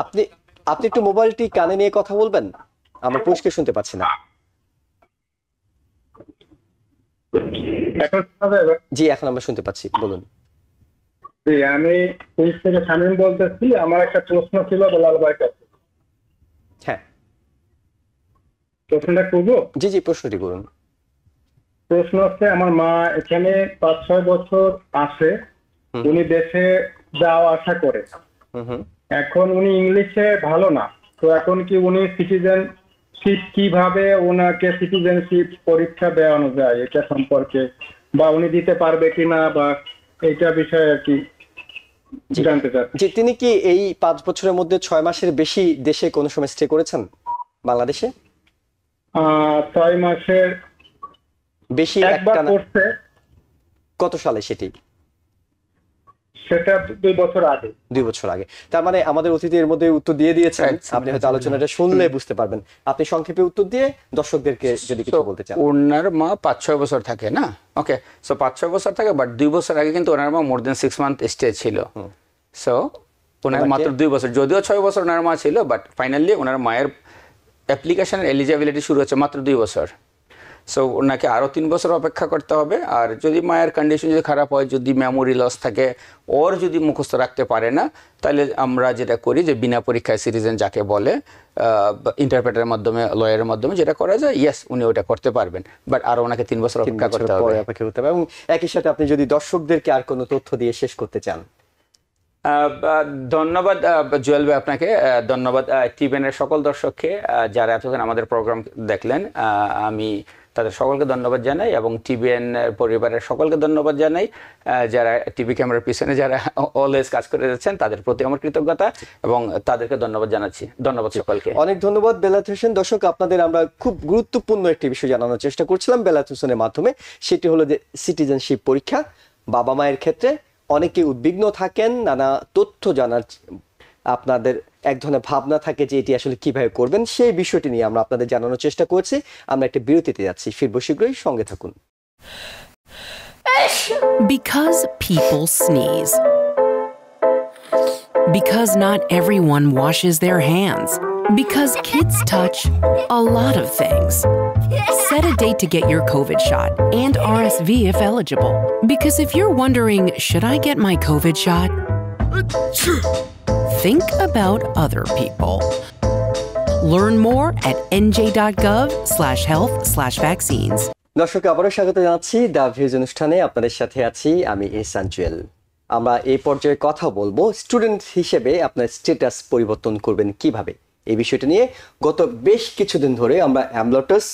আপনি আপনি একটু মোবাইলটি কানে নিয়ে কথা বলবেন, আমরা পরিষ্কার শুনতে পাচ্ছি না। জি, এখন আমরা শুনতে পাচ্ছি, বলুন। আমি পুলিশ থেকে শামীম বলতেছি। আমার একটা প্রশ্ন ছিল বেলাল ভাইয়ের কাছে। হ্যাঁ, প্রশ্নটা করবো? জি জি, প্রশ্নটি করুন। প্রশ্ন হচ্ছে, আমার মা এখানে 5-6 বছর আসে, উনি দেশে যাওয়া আসা করে। এখন উনি ইংলিশে ভালো না, তো এখন কি উনি সিটিজেনশিপ, কিভাবে ওনাকে সিটিজেনশিপ পরীক্ষা দেওয়ানো যায় এটা সম্পর্কে, বা উনি দিতে পারবে কিনা, বা এইটা বিষয়ে আর কি জানতে চাচ্ছি। জি, তিনি কি এই 5 বছরের মধ্যে 6 মাসের বেশি দেশে কোনো সময় স্টে করেছেন বাংলাদেশে? 6 মাসের বেশি একবার করছে। কত সালে সেটি? সেটা 2 বছর আগে। 2 বছর আগে। তার মানে আমাদের অতিথির মধ্যে উত্তর দিয়ে দিয়েছেন, আপনি হয়তো আলোচনাটা শুনলে বুঝতে পারবেন। আপনি সংক্ষেপে উত্তর দিয়ে দর্শকদেরকে যদি কিছু বলতে চান। ওনার মা 5-6 বছর থাকে না, ওকে, সো 5-6 বছর থাকে, বাট 2 বছর আগে কিন্তু ওনার মা মোর দেন 6 মান্থ স্টে ছিল। সো ওনার মাত্র 2 বছর, যদিও 6 বছর ওনার মা ছিল, বাট ফাইনালি ওনার মায়ের অ্যাপ্লিকেশনের এলিজিবিলিটি শুরু হচ্ছে মাত্র 2 বছর। সো ওনাকে আরও 3 বছর অপেক্ষা করতে হবে। আর যদি মায়ের কন্ডিশন যদি খারাপ হয়, যদি মেমোরি লস থাকে, ওর যদি মুখস্থ রাখতে পারে না, তাহলে আমরা যেটা করি যে বিনা পরীক্ষায় সিটিজেন যাকে বলে, ইন্টারপ্রেটারের মাধ্যমে, লয়ারের মাধ্যমে যেটা করা যায়, ইয়েস উনি ওটা করতে পারবেন, বাট আরও ওনাকে 3 বছর অপেক্ষা করতে হবে। এবং একই সাথে আপনি যদি দর্শকদেরকে আর কোনো তথ্য দিয়ে শেষ করতে চান। ধন্যবাদ জুয়েল ভাই আপনাকে, ধন্যবাদ টিভিএনের সকল দর্শককে যারা এতক্ষণ আমাদের প্রোগ্রাম দেখলেন। আমি তাদের সকলকে ধন্যবাদ জানাই এবং টিভিএন পরিবারের সকলকে ধন্যবাদ জানাই, যারা টিভি ক্যামেরার পিছনে যারা অলওয়েজ কাজ করে যাচ্ছেন, তাদের প্রতি আমার কৃতজ্ঞতা এবং তাদেরকে ধন্যবাদ জানাচ্ছি। ধন্যবাদ সকলকে, অনেক ধন্যবাদ বেলায়েত হোসেন। দর্শক, আপনাদের আমরা খুব গুরুত্বপূর্ণ একটি বিষয় জানানোর চেষ্টা করছিলাম বেলায়েত হোসেনের মাধ্যমে, সেটি হলো যে সিটিজেনশিপ পরীক্ষা। বাবা মায়ের ক্ষেত্রে অনেকে উদ্বিগ্ন থাকেন, নানা তথ্য জানার আপনাদের এক ধরনের ভাবনা থাকে যে এটি আসলে কিভাবে করবেন, সেই বিষয়টি নিয়ে আমরা আপনাদের জানানোর চেষ্টা করছি। আমরা একটা বিরতিতে যাচ্ছি, ফিরবো শীঘ্রই, সঙ্গে থাকুন। Because people sneeze. Because not everyone washes their hands. Because kids touch a lot of things. Set a date to get your COVID shot and RSV if eligible. Because if you're wondering, should I get my COVID shot? Think about other people. Learn more at nj.gov/health/vaccines. দর্শক, আবারও স্বাগত জানাচ্ছি the views অনুষ্ঠানে। আপনাদের সাথে আছি আমি ইহসান জুয়েল। আমরা এই পর্যায়ে কথা বলবো স্টুডেন্ট হিসেবে আপনার স্ট্যাটাস পরিবর্তন করবেন কিভাবে, এই বিষয়টা নিয়ে গত বেশ কিছুদিন ধরে আমরা অ্যামলোটাস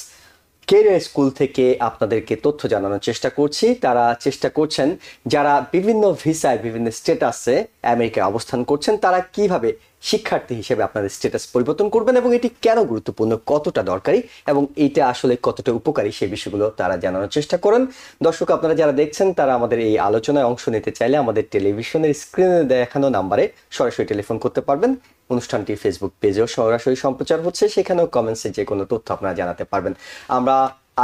কেরিয়ার স্কুল থেকে আপনাদেরকে তথ্য জানানোর চেষ্টা করছি। তারা চেষ্টা করছেন যারা বিভিন্ন ভিসায়, বিভিন্ন স্ট্যাটাসে আমেরিকায় অবস্থান করছেন, তারা কিভাবে শিক্ষার্থী হিসেবে আপনাদের স্ট্যাটাস পরিবর্তন করবেন এবং এটি কেন গুরুত্বপূর্ণ, কতটা দরকারি এবং এইটা আসলে কতটা উপকারী, সেই বিষয়গুলো তারা জানানোর চেষ্টা করেন। দর্শক, আপনারা যারা দেখছেন তারা আমাদের এই আলোচনায় অংশ নিতে চাইলে আমাদের টেলিভিশনের স্ক্রিনে দেখানো নাম্বারে সরাসরি টেলিফোন করতে পারবেন। অনুষ্ঠানটি ফেসবুক পেজেও সরাসরি সম্প্রচার হচ্ছে, সেখানেও কমেন্টসে যে কোনো তথ্য আপনারা জানাতে পারবেন। আমরা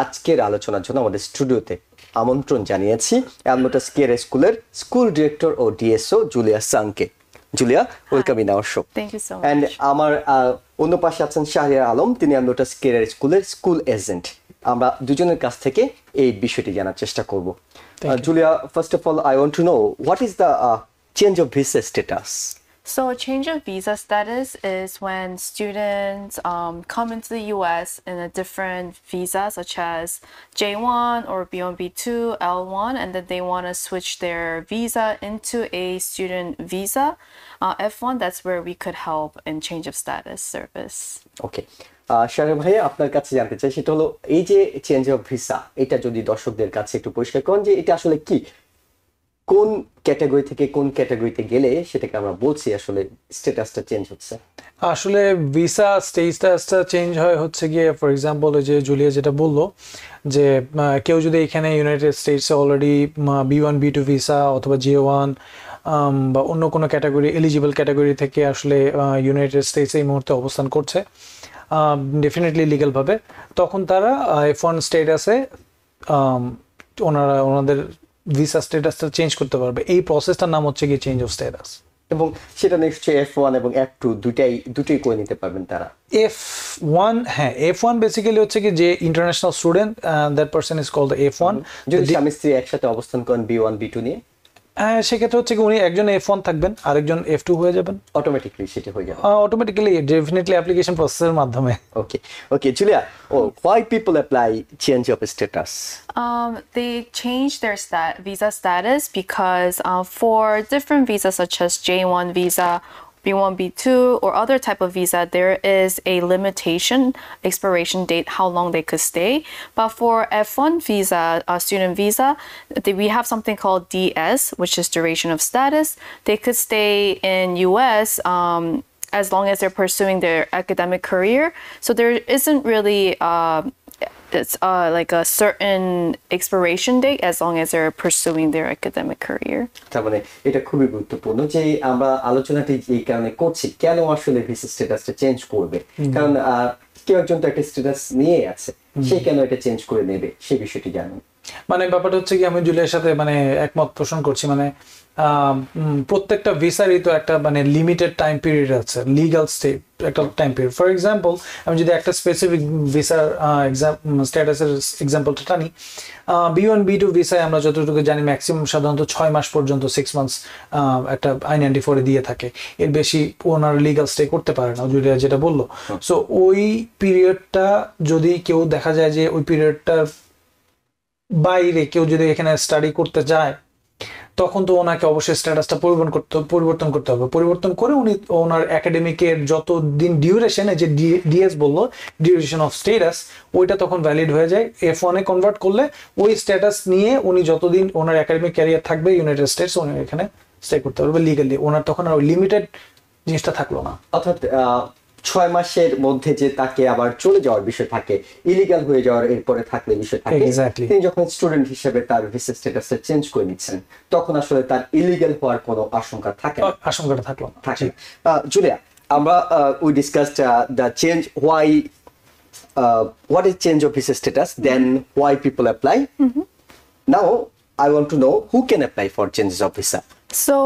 আজকের আলোচনার জন্য আমাদের স্টুডিওতে আমন্ত্রণ জানিয়েছি অ্যামলোটাস কেরিয়ার স্কুলের স্কুল ডিরেক্টর ও ডিএসও জুলিয়া সাংকে। Julia, welcome in our show. Thank you so much. And আমার অন্য পাশে আছেন শাহরিয়ার আলম, তিনি অ্যামলোটাস কেরিয়ার স্কুলের স্কুল এজেন্ট। আমরা দুজনের কাছ থেকে এই বিষয়টি জানার চেষ্টা করব। Julia, first of all I want to know what is the change of visa status? So a change of visa status is when students come into the U.S. in a different visa, such as J1 or B1, B2, L1, and then they want to switch their visa into a student visa, F1. That's where we could help in change of status service. ওকে, শাহরিয়ার ভাইয়া আপনার কাছে জানতে চাই সেটা হলো এই যে change of visa, এটা যদি দর্শকদের কাছে একটু পরিষ্কার করেন যে এটা আসলে কি, কোন ক্যাটাগরি থেকে কোন ক্যাটাগরিতে গেলে সেটাকে আমরা বলছি আসলে স্ট্যাটাসটা চেঞ্জ হচ্ছে। আসলে ভিসা স্ট্যাটাসটা চেঞ্জ হয় হচ্ছে গিয়ে ফর এক্সাম্পল যে জুলিয়া যেটা বললো যে কেউ যদি এখানে United স্টেটসে already B1 B2 visa অথবা J1 বা অন্য কোনো ক্যাটাগরি এলিজিবল ক্যাটাগরি থেকে আসলে ইউনাইটেড স্টেটসে এই মুহূর্তে অবস্থান করছে ডেফিনেটলি লিগ্যালভাবে, তখন তারা F1 স্ট্যাটাসে ওনাদের ভিসা স্ট্যাটাসটা চেঞ্জ করতে পারবে। এই প্রসেসটার নাম হচ্ছে কি চেঞ্জ অফ স্ট্যাটাস। এবং সেটা নিশ্চয়ই F1 এবং F2 দুটোই করে নিতে পারবেন তারা। F1, হ্যাঁ, F1 বেসিক্যালি হচ্ছে কি যে international student, that person is called F1। যদি স্বামী স্ত্রী একসাথে অবস্থান করেন B1 B2 নিয়ে, সেক্ষেত্রে হচ্ছে কি উনি একজন F1 থাকবেন, আরেকজন F2 হয়ে যাবেন, অটোমেটিক্যালি সেটা হয়ে যাবে, অটোমেটিক্যালি ডেফিনেটলি অ্যাপ্লিকেশন প্রসেসের মাধ্যমে। ওকে Julia, why people apply change of status? They change their visa status because for different visas such as J1 visa, B1, B2, or other type of visa, there is a limitation, expiration date, how long they could stay. But for F1 visa, student visa, we have something called DS, which is duration of status. They could stay in US as long as they're pursuing their academic career. So there isn't really it's like a certain expiration date as long as they're pursuing their academic career. তার মানে এটা খুবই গুরুত্বপূর্ণ যে আমরা আলোচনাটি এই কারণে করছি, কেন আসলে ভিসা স্ট্যাটাসটা চেঞ্জ করবে, কারণ কেউ একজন তো একটা স্ট্যাটাস নিয়ে আছে, সে কেন এটা চেঞ্জ করে নেবে সেই বিষয়টি জানুন। মানে ব্যাপারটা হচ্ছে কি আমি জুলিয়ার সাথে মানে একমত পোষণ করছি, মানে প্রত্যেকটা ভিসারই তো একটা মানে লিমিটেড টাইম পিরিয়ড আছে, লিগ্যাল একটা টাইম পিরিয়ড। ফর এক্সাম্পল আমি যদি একটা স্পেসিফিক ভিসার স্ট্যাটাসের এক্সাম্পলটা টানি, B1 B2 ভিসায় আমরা যতটুকু জানি ম্যাক্সিমাম সাধারণত 6 মাস পর্যন্ত 6 মান্থস একটা I-94 দিয়ে থাকে, এর বেশি ওনার লিগ্যাল স্টে করতে পারে না, জুলিয়া যেটা বললো। সো ওই পিরিয়ডটা যদি কেউ দেখা যায় যে ওই পিরিয়ডটার বাইরে কেউ যদি এখানে স্টাডি করতে যায়, তখন তো ওনাকে অবশ্যই স্ট্যাটাসটা পরিবর্তন করতে হবে। পরিবর্তন করে উনি ওনার একাডেমিকের যত দিন ডিউরেশন, যে ডিএস বললো ডিউরেশন অফ স্ট্যাটাস, ওইটা তখন ভ্যালিড হয়ে যায়। F1 এ কনভার্ট করলে ওই স্ট্যাটাস নিয়ে উনি যতদিন ওনার একাডেমিক ক্যারিয়ার থাকবে ইউনাইটেড স্টেটস, উনি এখানে স্টে করতে পারবে লিগালি। ওনার তখন আর লিমিটেড জিনিসটা থাকলো না। অর্থাৎ 6 মাসের মধ্যে যে তাকে আবার চলে যাওয়ার বিষয় থাকে, ইলিগাল হয়ে যাওয়ার এরপরে থাকলে বিষয় থাকে, তিনি যখন স্টুডেন্ট হিসেবে তার ভিসা স্ট্যাটাসটা চেঞ্জ করে নিচ্ছেন, তখন আসলে তার ইলিগাল হওয়ার কোনো আশঙ্কা থাকে না, আশঙ্কাটা থাকলো না। জুলিয়া, আমরা we discussed the change, why what is change of visa status, then why people apply. Now I want to know who can apply for changes of visa. So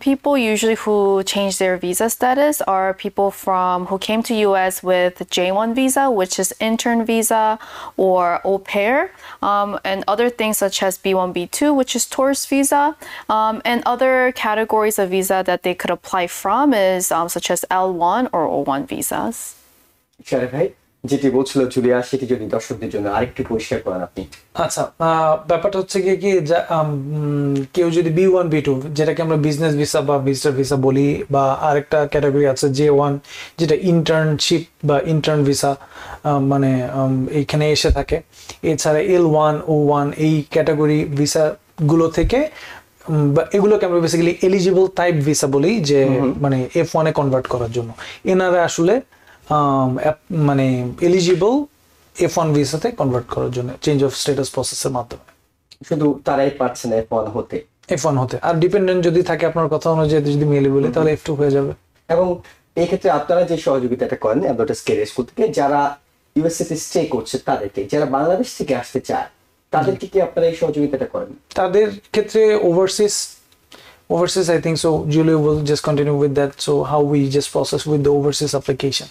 people usually who change their visa status are people who came to US with J1 visa, which is intern visa or au pair, and other things such as B1, B2, which is tourist visa, and other categories of visa that they could apply from is such as L1 or O1 visas. Shahriar ভাই যেটি বলছিল Julia, সেটি যদি দর্শকদের জন্য আরেকটু পরিষ্কার করেন আপনি। আচ্ছা, ব্যাপারটা হচ্ছে কি কেউ যদি B1 B2 যেটাকে আমরা বিজনেস ভিসা বা ভিজিটর ভিসা বলি, বা আরেকটা ক্যাটাগরি আছে J1 যেটা ইন্টার্নশিপ বা ইন্টার্ন ভিসা, মানে এইখানে এসে থাকে। এছাড়া L1 O1 এই ক্যাটাগরি ভিসা গুলো থেকে এগুলোকে আমরা বেসিক্যালি এলিজিবল টাইপ ভিসা বলি, যে মানে F1 এ কনভার্ট করার জন্য এনারা আসলে মানে এলিজিবল F1 ভিসাতে কনভার্ট করার জন্য চেঞ্জ অফ স্ট্যাটাস প্রসেসের মাধ্যমে। শুধু তারাই পারছে না F1 হতে, আর ডিপেন্ডেন্ট যদি থাকে আপনার কথা অনুযায়ী যদি মেলে বলি তাহলে F2 হয়ে যাবে। এবং এই ক্ষেত্রে আপনারা যে সহযোগিতাটা করেন অ্যাডভার্টাইজ ক্যারিয়ার স্কুল থেকে, যারা ইউএসএ তে স্টে করছে তাদেরকে, যারা বাংলাদেশ থেকে আসতে চায় তাদেরকে কি আপনারা এই সহযোগিতাটা করেন? তাদের ক্ষেত্রে overseas I think so Julia will just continue with that, so how we just process with the overseas application.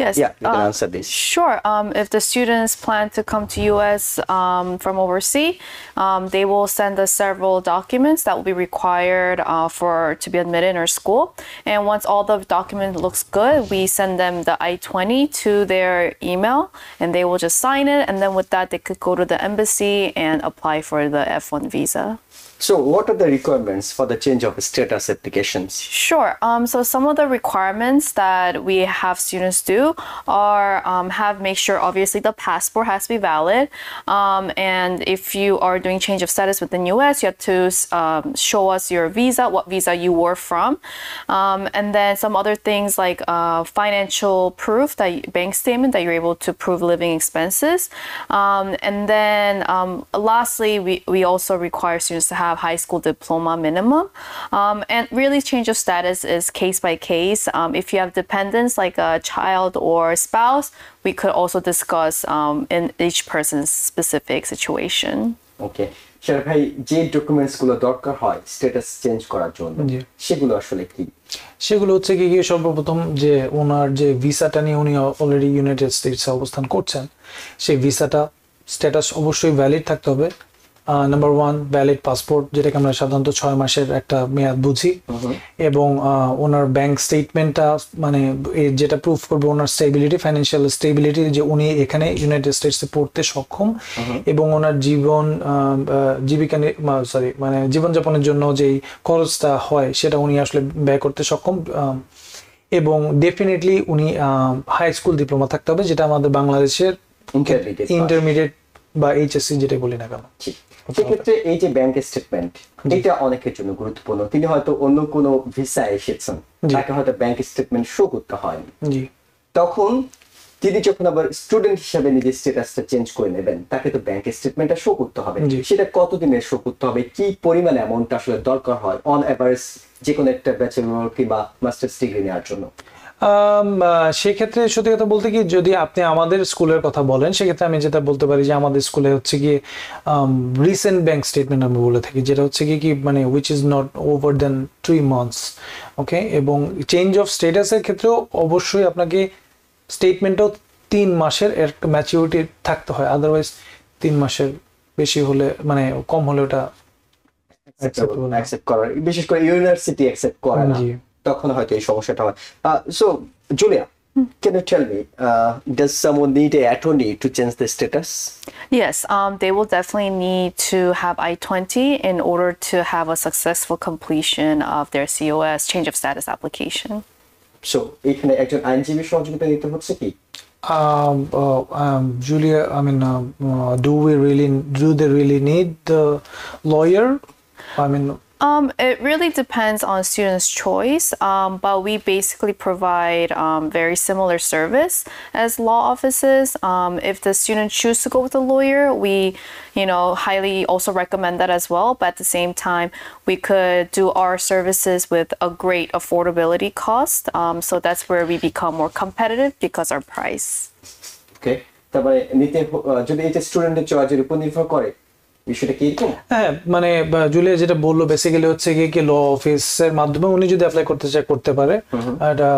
Yes. Yeah, you can answer this. Sure. If the students plan to come to US from overseas, they will send us several documents that will be required to be admitted in our school. And once all the document looks good, we send them the I-20 to their email, and they will just sign it. And then with that, they could go to the embassy and apply for the F1 visa. So what are the requirements for the change of status applications? Sure. So some of the requirements that we have students do are make sure obviously the passport has to be valid. And if you are doing change of status within US, you have to show us your visa, what visa you were from. And then some other things like financial proof, bank statement that you're able to prove living expenses. And then lastly, we also require students to have high school diploma minimum. And really change of status is case by case. If you have dependents like a child or spouse, we could also discuss in each person's specific situation. Okay. Sir ভাই যে documents গুলো দরকার হয় status change করার জন্য সেগুলো আসলে কি? সেগুলো হচ্ছে কি সর্বপ্রথম যে ওনার যে ভিসাটা নিয়ে উনি অলরেডি ইউনাইটেড স্টেটসে অবস্থান করছেন, সেই ভিসাটা স্ট্যাটাস অবশ্যই ভ্যালিড থাকতে হবে। নাম্বার 1 ভ্যালিড পাসপোর্ট, যেটাকে আমরা সাধারণত 6 মাসের একটা মেয়াদ বুঝি, এবং ওনার ব্যাংক স্টেটমেন্টটা মানে যেটা প্রুফ করবে ওনার স্টেবিলিটি, ফাইন্যান্সিয়াল স্টেবিলিটি, যে উনি এখানে ইউনাইটেড স্টেটসে পড়তে সক্ষম এবং ওনার জীবনযাপনের জন্য যেই খরচটা হয় সেটা উনি আসলে ব্যয় করতে সক্ষম। এবং ডেফিনেটলি উনি হাই স্কুল ডিপ্লোমা থাকতে হবে, যেটা আমাদের বাংলাদেশের ইন্টারমিডিয়েট বা এইচএসসি যেটা বলি না কেন। সেক্ষেত্রে এই যে ব্যাংক স্টেটমেন্ট, এটা অনেকের জন্য গুরুত্বপূর্ণ। তিনি হয়তো অন্য কোনো ভিসা এসেছেন, তাকে হয়তো ব্যাংক স্টেটমেন্ট শো করতে হয়নি, তখন তিনি যখন আবার স্টুডেন্ট হিসেবে নিজের স্ট্যাটাসটা চেঞ্জ করে নেবেন, তাকে তো ব্যাংক স্টেটমেন্টটা শো করতে হবে। সেটা কতদিনের শো করতে হবে, কি পরিমাণ অ্যামাউন্ট আসলে দরকার হয় অন এভারেজ যে কোনো একটা ব্যাচেলর কিংবা মাস্টার্স ডিগ্রি নেওয়ার জন্য? সেক্ষেত্রে সত্যি কথা বলতে কি, যদি আপনি আমাদের স্কুলের কথা বলেন, সেক্ষেত্রে আমি যেটা বলতে পারি যে আমাদের স্কুলে হচ্ছে কি রিসেন্ট ব্যাংক স্টেটমেন্ট আমি বলে থাকি, যেটা হচ্ছে কি মানে which is not over than 3 months। Okay, এবং চেঞ্জ অফ স্টেটাসের ক্ষেত্রেও অবশ্যই আপনাকে স্টেটমেন্টও 3 মাসের একটা ম্যাচিউরিটি থাকতে হয়, আদারওয়াইজ 3 মাসের বেশি হলে মানে কম হলে ওটা অ্যাকসেপ্ট করার, বিশেষ করে ইউনিভার্সিটি অ্যাকসেপ্ট করে না, তখন হয়তো এই সমস্যাটা হয়। So Julia, can you tell me, does someone need an attorney to change the status? Yes, they will definitely need to have I-20 in order to have a successful completion of their COS change of status application. So এখানে একজন আইনজীবী সহযোগিতা নিতে হচ্ছে কি? Julia, I mean, do they really need the lawyer? I mean, it really depends on students' choice, but we basically provide very similar service as law offices. If the student choose to go with a lawyer, we, highly also recommend that as well. But at the same time, we could do our services with a great affordability cost. So that's where we become more competitive because our price. Okay. তারপরে যদি এটা স্টুডেন্টের চয়েসের উপর নির্ভর করে, বিষয়টা কি এরকম? হ্যাঁ, মানে জুলিয়া যেটা বললো বেসিক্যালি হচ্ছে কি ল অফিসের মাধ্যমে উনি যদি অ্যাপ্লাই করতে চায় করতে পারে। এটা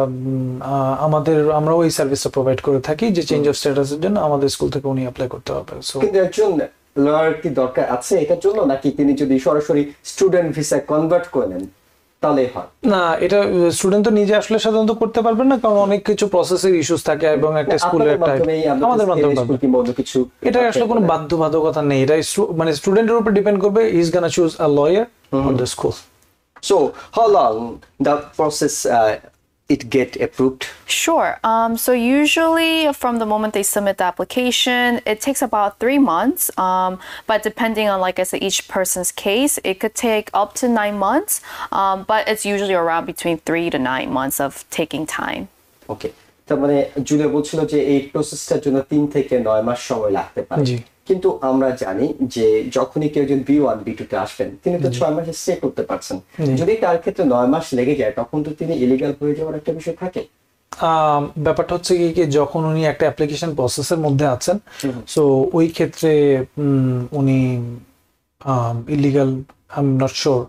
আমরা ওই সার্ভিসটা প্রোভাইড করে থাকি যে চেঞ্জ অফ স্ট্যাটাসের জন্য আমাদের স্কুল থেকে উনি অ্যাপ্লাই করতে পারবে। সো কিন্তু একজন লয়ার কি দরকার আছে এটার জন্য, নাকি তিনি যদি সরাসরি স্টুডেন্ট ভিসা কনভার্ট করে নেন তাহলেই হয়? না, এটা স্টুডেন্ট তো নিজে আসলে সাধারণত করতে পারবেন না, কারণ অনেক কিছু প্রসেসের ইস্যুস থাকে এবং একটা স্কুলের একটা আমাদের মাধ্যমে কিছু, এটা আসলে কোনো বাধ্যবাধকতা নেই, এটা মানে স্টুডেন্টের উপর ডিপেন্ড করবে, he is gonna choose a lawyer or the school. So how long the process it get approved? Sure. So usually from the moment they submit the application, it takes about 3 months. But depending on, like I said, each person's case, it could take up to 9 months. But it's usually around between 3 to 9 months of taking time. Okay. তার মানে Julia বলছিল যে এই প্রসেসটার জন্য 3 থেকে 9 মাস সময় লাগতে পারে। কিন্তু আমরা জানি যে যখনই কেউ একজন B1 B2 তে আসবেন, তিনি তো 6 মাসে স্টে করতে পারছেন। যদি তার ক্ষেত্রে 9 মাস লেগে যায়, তখন তো তিনি ইলিগাল হয়ে যাওয়ার একটা বিষয় থাকে। ব্যাপারটা হচ্ছে কি যখন উনি একটা অ্যাপ্লিকেশন প্রসেসের মধ্যে আছেন, সো ওই ক্ষেত্রে উনি illegal I'm not sure.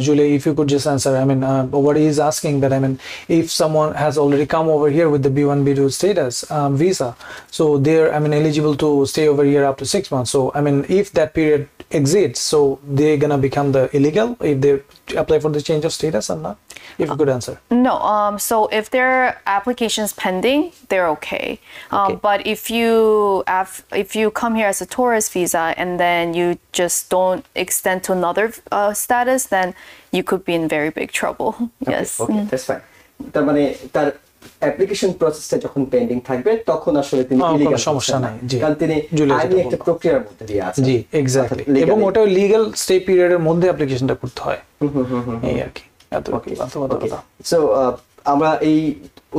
Julia, if you could just answer. I mean, what he is asking that, I mean, if someone has already come over here with the B1, B2 status visa, so they're, I mean, eligible to stay over here up to 6 months. So, I mean, if that period exceeds, so they're gonna become the illegal if they apply for the change of status or not? If you could answer. No, so if their application's pending, they're okay. But if you come here as a tourist visa and then you just don't extend to another status, then you could be in very big trouble. Yes. Okay, that's fine. তার মানে তার application প্রসেসটা যখন pending থাকবে তখন আসলে তিনি কোনো ইলিগাল সমস্যা নাই, জি। কারণ তিনি জুলিয়া আইনি যেটা একটা বললো। প্রক্রিয়ার মধ্যে দিয়ে আছেন। জি, এক্স্যাক্টলি। অর্থাৎ এবং legally- ওটা লিগ্যাল স্টে পিরিয়ডের মধ্যে অ্যাপ্লিকেশনটা করতে হয়, এই আর কি। সো আমরা এই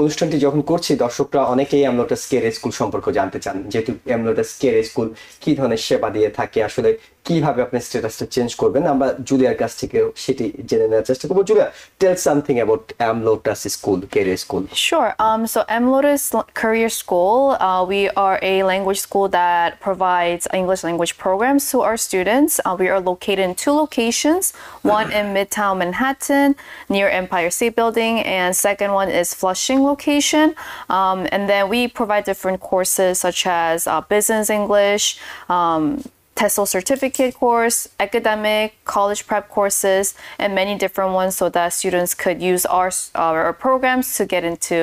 অনুষ্ঠানটি যখন করছি, দর্শকরা অনেকেই অ্যামলোটাস কেয়ার স্কুল সম্পর্কে জানতে চান, যেহেতু অ্যামলোটাস কেয়ার স্কুল কি ধরনের সেবা দিয়ে থাকে, আসলে কিভাবে আপনি স্ট্যাটাসটা চেঞ্জ করবেন, আমরা জুলিয়ার কাছ থেকে সেটি জেনে নেওয়ার চেষ্টা করবো। Julia, tell something about Amlotus school, care school. Sure. So Lotus Career School, we are a language school that provides English language programs to our students. We are located in 2 locations, one in Midtown Manhattan near Empire State Building, and second one is Flushing location. And then we provide different courses such as business English, TESOL certificate course, academic, college prep courses, and many different ones so that students could use our programs to get into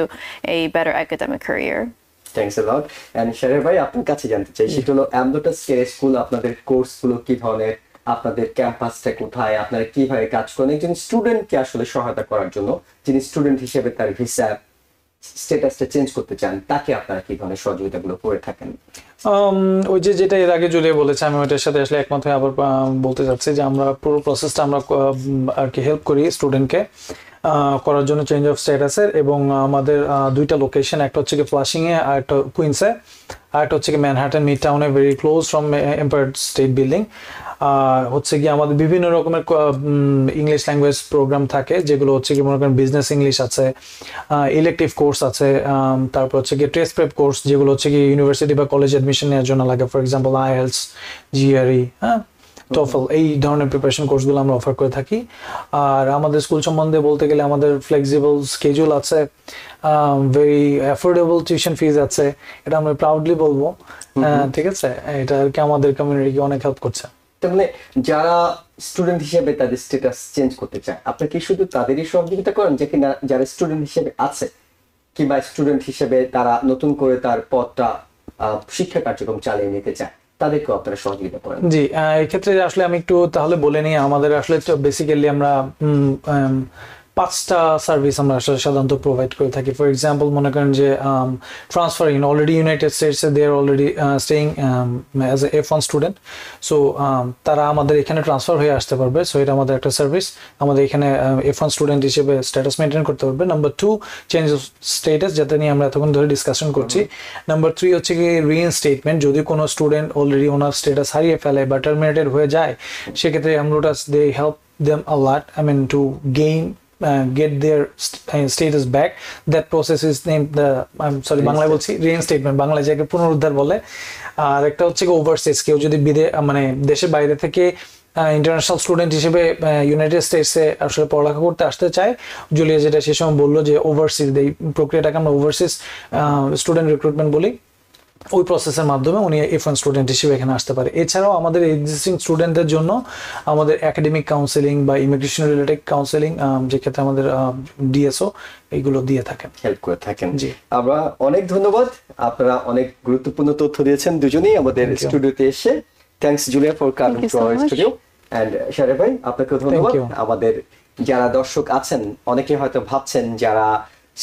a better academic career. Thanks a lot. And Shahriar ভাই, আপনার কাছে জানতে চাই, সেটা হলো অ্যামলোটাস care school, আপনাদের কোর্সগুলো কি ধরনের, আপনাদের ক্যাম্পাসটা কোথায়, আপনারা কিভাবে কাজ করেন একজন স্টুডেন্টকে আসলে সহায়তা করার জন্য, যিনি স্টুডেন্ট হিসেবে তার ভিসা স্ট্যাটাসটা চেঞ্জ করতে চান, তাকে আপনারা কি ধরনের সহযোগিতাগুলো করে থাকেন? ওই যে যেটা এর আগে জুলিয়া বলেছে, আমি ওইটার সাথে আসলে একমত হয়ে আবার বলতে চাচ্ছি যে আমরা পুরো প্রসেসটা আমরা আর কি হেল্প করি স্টুডেন্টকে করার জন্য চেঞ্জ অফ স্ট্যাটাসের। এবং আমাদের 2টা লোকেশন, একটা হচ্ছে কি ফ্লাশিং এ আর একটা কুইন্সে, আর একটা হচ্ছে কি ম্যানহাটন মিড টাউনে, very close from empire state building. হচ্ছে কি আমাদের বিভিন্ন রকমের ইংলিশ ল্যাঙ্গুয়েজ প্রোগ্রাম থাকে, যেগুলো হচ্ছে কি মনে করেন বিজনেস ইংলিশ আছে, ইলেকটিভ কোর্স আছে, তারপর হচ্ছে কি টেস্ট প্রেপ কোর্স, যেগুলো হচ্ছে কি ইউনিভার্সিটি বা কলেজ অ্যাডমিশন নেওয়ার জন্য লাগে, for example IELTS, GRE, TOEFL, এই ধরনের প্রিপারেশন কোর্সগুলো আমরা অফার করে থাকি। আর আমাদের স্কুল সম্বন্ধে বলতে গেলে আমাদের ফ্লেক্সিবল স্কেজুল আছে, ভেরি অ্যাফোর্ডেবল টিউশন ফিজ আছে, এটা আমরা প্রাউডলি বলবো। ঠিক আছে, এটা আর কি আমাদের কমিউনিটিকে অনেক হেল্প করছে। তার মানে যারা স্টুডেন্ট হিসেবে তাদের স্ট্যাটাস চেঞ্জ করতে চায়, আপনি কি শুধু তাদেরই সহযোগিতা করেন, যে কিনা যারা স্টুডেন্ট হিসেবে আছে কিংবা স্টুডেন্ট হিসেবে তারা নতুন করে তার পথটা শিক্ষা কার্যক্রম চালিয়ে নিতে চায়, তাদেরকেও আপনারা সহযোগিতা করেন? জি, এই ক্ষেত্রে আসলে আমি একটু তাহলে বলে নিই, আমাদের আসলে বেসিক্যালি আমরা 5টা সার্ভিস আমরা সাধারণত প্রোভাইড করে থাকি। ফর এক্সাম্পল মনে করেন যে ট্রান্সফারিং অলরেডি ইউনাইটেড স্টেটসে, they are already staying as a F1 student, so তারা আমাদের এখানে ট্রান্সফার হয়ে আসতে পারবে। সো এটা আমাদের একটা সার্ভিস, আমাদের এখানে F1 স্টুডেন্ট হিসেবে স্ট্যাটাস মেনটেন করতে পারবে। নাম্বার 2, চেঞ্জ অফ স্ট্যাটাস, যাতে নিয়ে আমরা এতক্ষণ ধরে ডিসকাশন করছি। নাম্বার 3 হচ্ছে কি রিইনস্টেটমেন্ট, যদি কোনো স্টুডেন্ট অলরেডি ওনার স্ট্যাটাস হারিয়ে ফেলে বা টার্মিনেটেড হয়ে যায়, সেক্ষেত্রে Amlotus they help them a lot, I mean to gain get their status back. That process is named বাংলায় বলছি রিইনস্টেটমেন্ট, বাংলায় যাকে পুনরুদ্ধার বলে। আর একটা হচ্ছে ওভারসিজ, কেউ যদি মানে দেশের বাইরে থেকে ইন্টারন্যাশনাল স্টুডেন্ট হিসেবে ইউনাইটেড স্টেটসে আসলে পড়ালেখা করতে আসতে চায়, জুলিয়া যেটা সে সময় বললো যে ওভারসিজ, এই প্রক্রিয়াটাকে আমরা ওভারসিজ স্টুডেন্ট রিক্রুটমেন্ট বলি। ওই প্রসেসের মাধ্যমে উনি F1 স্টুডেন্ট হিসেবে এখানে আসতে পারে। এছাড়াও আমাদের এক্সিস্টিং স্টুডেন্টদের জন্য আমাদের একাডেমিক কাউন্সেলিং বা ইমিগ্রেশন রিলেটেড কাউন্সেলিং, যে ক্ষেত্রে আমাদের ডিএসও এইগুলো দিয়ে থাকেন, হেল্প করে থাকেন। জি, আমরা অনেক ধন্যবাদ, আপনারা অনেক গুরুত্বপূর্ণ তথ্য দিয়েছেন দুজনেই আমাদের স্টুডিওতে এসে। Thanks Julia for coming to our studio, and Shahriar ভাই আপনাকেও ধন্যবাদ। আমাদের যারা দর্শক আছেন, অনেকে হয়তো ভাবছেন যারা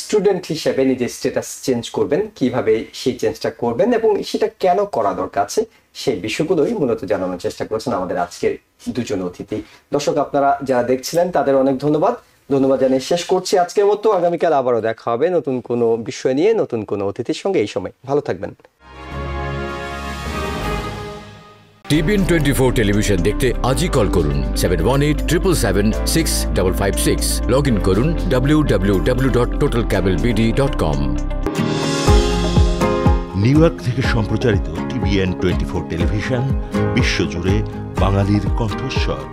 স্টুডেন্ট হিসেবে নিজের স্ট্যাটাস চেঞ্জ করবেন, কিভাবে সেই চেঞ্জটা করবেন এবং সেটা কেন করা দরকার আছে, সেই বিষয়গুলোই মূলত জানানোর চেষ্টা করছেন আমাদের আজকের দুজন অতিথি। দর্শক আপনারা যারা দেখছিলেন তাদের অনেক ধন্যবাদ জানিয়ে শেষ করছি আজকের মতো। আগামীকাল আবারও দেখা হবে নতুন কোনো বিষয় নিয়ে, নতুন কোনো অতিথির সঙ্গে। এই সময় ভালো থাকবেন। TBN 24 টেলিভিশন দেখতে আজই কল করুন 7187776556। লগ ইন করুন www.totalcablebd.com। নিউ ইয়র্ক থেকে সম্প্রচারিত TBN 24 টেলিভিশন বিশ্বজুড়ে বাঙালির কণ্ঠস্বর।